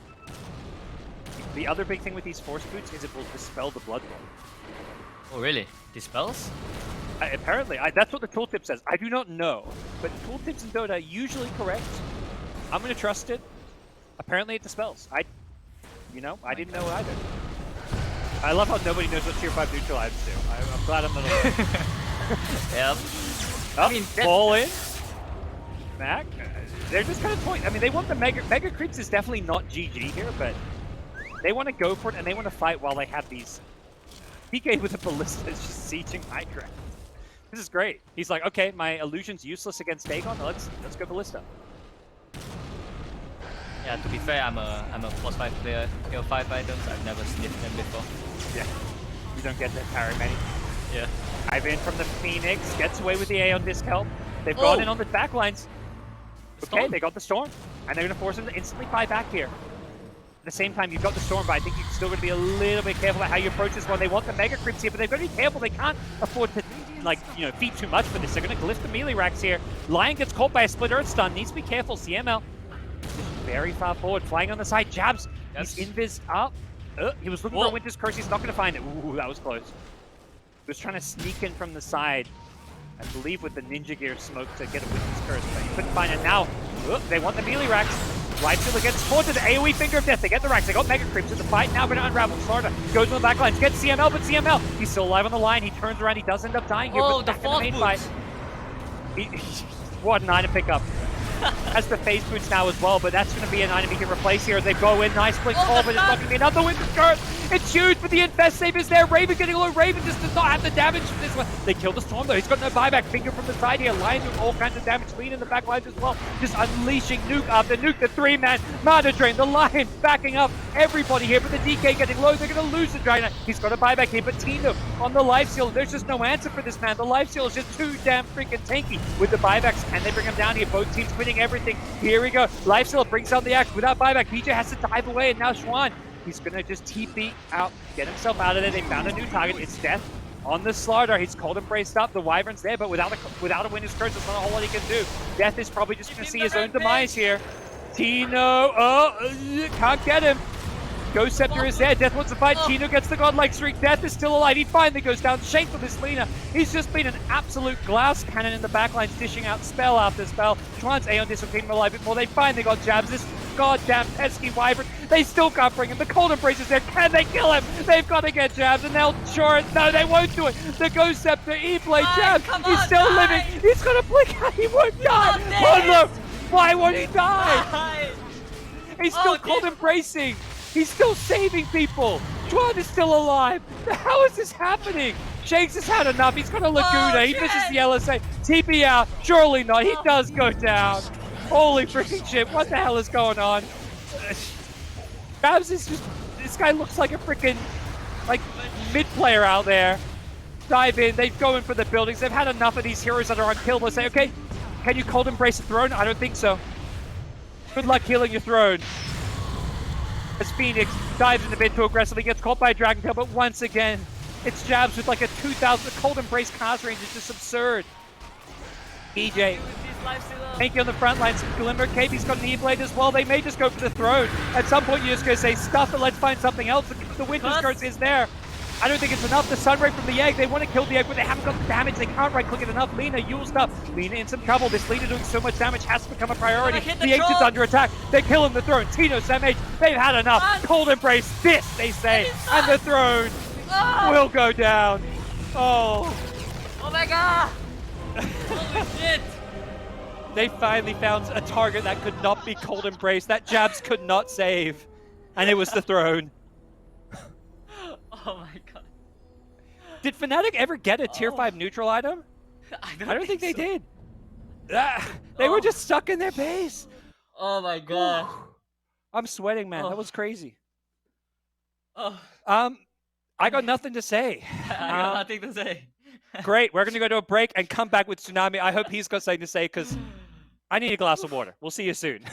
The other big thing with these Force Boots is it will dispel the Blood Bowl. Oh really? Dispels? Apparently, that's what the tooltip says. I do not know, but tooltips in Dota are usually correct. I'm going to trust it. Apparently it dispels. I didn't know either. I love how nobody knows what tier 5 neutral items do. I'm glad I'm not alone. Yep. I mean, fall in. Back. They're just kind of toying. I mean, they want the Mega Creeps is definitely not GG here, but they want to go for it and they want to fight while they have these. PK with a Ballista is just sieging Hydra. This is great. He's like, okay, my illusion's useless against Dagon. Let's go Ballista. Yeah, to be fair, I'm a plus 5 player. Kill 5 items. I've never sniffed them before. Yeah. You don't get that parry many. Yeah. Dive in from the Phoenix, gets away with the A on disc help. They've gone in on the backlines. Okay, they got the Storm, and they're going to force him to instantly buy back here. At the same time, you've got the Storm, but I think you're still going to be a little bit careful about how you approach this one. They want the Mega Creeps here, but they've got to be careful. They can't afford to, feed too much for this. They're going to glyph the melee racks here. Lion gets caught by a Split Earth Stun. Needs to be careful. CML very far forward, flying on the side. Jabs, he's invis up. He was looking for a Winter's Curse. He's not going to find it. Ooh, that was close. He was trying to sneak in from the side, I believe with the Ninja Gear smoke to get a Winter's Curse, but he couldn't find it. Now, they want the melee racks. Lifestealer gets caught to the AoE Finger of Death. They get the racks. They got Mega Creeps in the fight. Now going to unravel. Florida goes on the back lines. Gets CML, but CML, he's still alive on the line. He turns around. He does end up dying here. Oh, but the back in the main fight. What an item pickup. Has the phase boots now as well, but that's going to be an item he can replace here as they go in. Nice blink call, but it's not going to be another Winter's Curse. It's huge, but the Infest save is there. Raven getting low. Raven just does not have the damage for this one. They kill the Storm though. He's got no buyback. Finger from the side here. Lion doing all kinds of damage. Lean in the back lines as well. Just unleashing nuke after nuke. The 3-man Mana Drain. The Lion backing up everybody here, but the DK getting low. They're going to lose the Dragon. He's got a buyback here, but Tino on the Lifesteal. There's just no answer for this man. The Lifesteal is just too damn freaking tanky with the buybacks. Can they bring him down here? Both teams quitting everything. Here we go. Lifesteal brings down the axe without buyback. DJ has to dive away, and now Schwan, he's going to just TP out, get himself out of there. They found a new target. It's Death on the Slardar. He's cold and braced up. The Wyvern's there, but without a Winter's Curse, there's not a whole lot he can do. Death is probably just going to see his own demise here. Tino, can't get him. Ghost Scepter is there. Death wants to fight. Tino gets the godlike streak. Death is still alive. He finally goes down. Shame for this Lina. He's just been an absolute glass cannon in the backlines, dishing out spell after spell. Schwann's Aeon Disc will keep him alive a bit more. They finally got jabs. This goddamn pesky Wyvern. They still can't bring him. The Cold Embrace is there. Can they kill him? They've got to get jabs, and they'll sure it. No, they won't do it. The Ghost Scepter, E-play jab. He's still living. He's going to blink out. He won't die. Ponlo, why won't he die? He's still Cold Embracing. He's still saving people. Schwan is still alive. How is this happening? Shakes has had enough. He's got a Laguna. He misses the LSA. TP out. Surely not. He does go down. Holy freaking shit. What the hell is going on? Babs is just... This guy looks like a freaking... mid-player out there. Dive in. They go in for the buildings. They've had enough of these heroes that are unkillable. Say, okay, can you Cold Embrace the throne? I don't think so. Good luck healing your throne. as Phoenix dives into mid too aggressively, gets caught by a Dragon Tail, but once again, it's Jabs with like a 2000 Cold Embrace cast range is just absurd. EJ, Hanky on the front lines, Glimmer, KB's got an E-Blade as well. They may just go for the throne. At some point, you're just going to say, stuff it, let's find something else. The Winter Skirts is there. I don't think it's enough. The Sunray from the egg, they want to kill the egg, but they haven't got the damage. They can't right-click it enough. Lina, Yule stuff. Lina in some trouble. This Lina doing so much damage has to become a priority. The Ancient's under attack. They kill him, the throne. Tino, Samage, they've had enough. Cold Embrace, this, they say. And the throne will go down. Oh. Oh my god! Holy shit! They finally found a target that could not be Cold Embrace, that Jabs could not save, and it was the throne. Oh my god. Did Fnatic ever get a tier 5 neutral item? I don't think they so. did. They were just stuck in their base. Oh my god. I'm sweating, man. That was crazy. Oh. I got nothing to say. I got nothing to say. Great. We're going to go to a break and come back with Tsunami. I hope he's got something to say because I need a glass of water. We'll see you soon.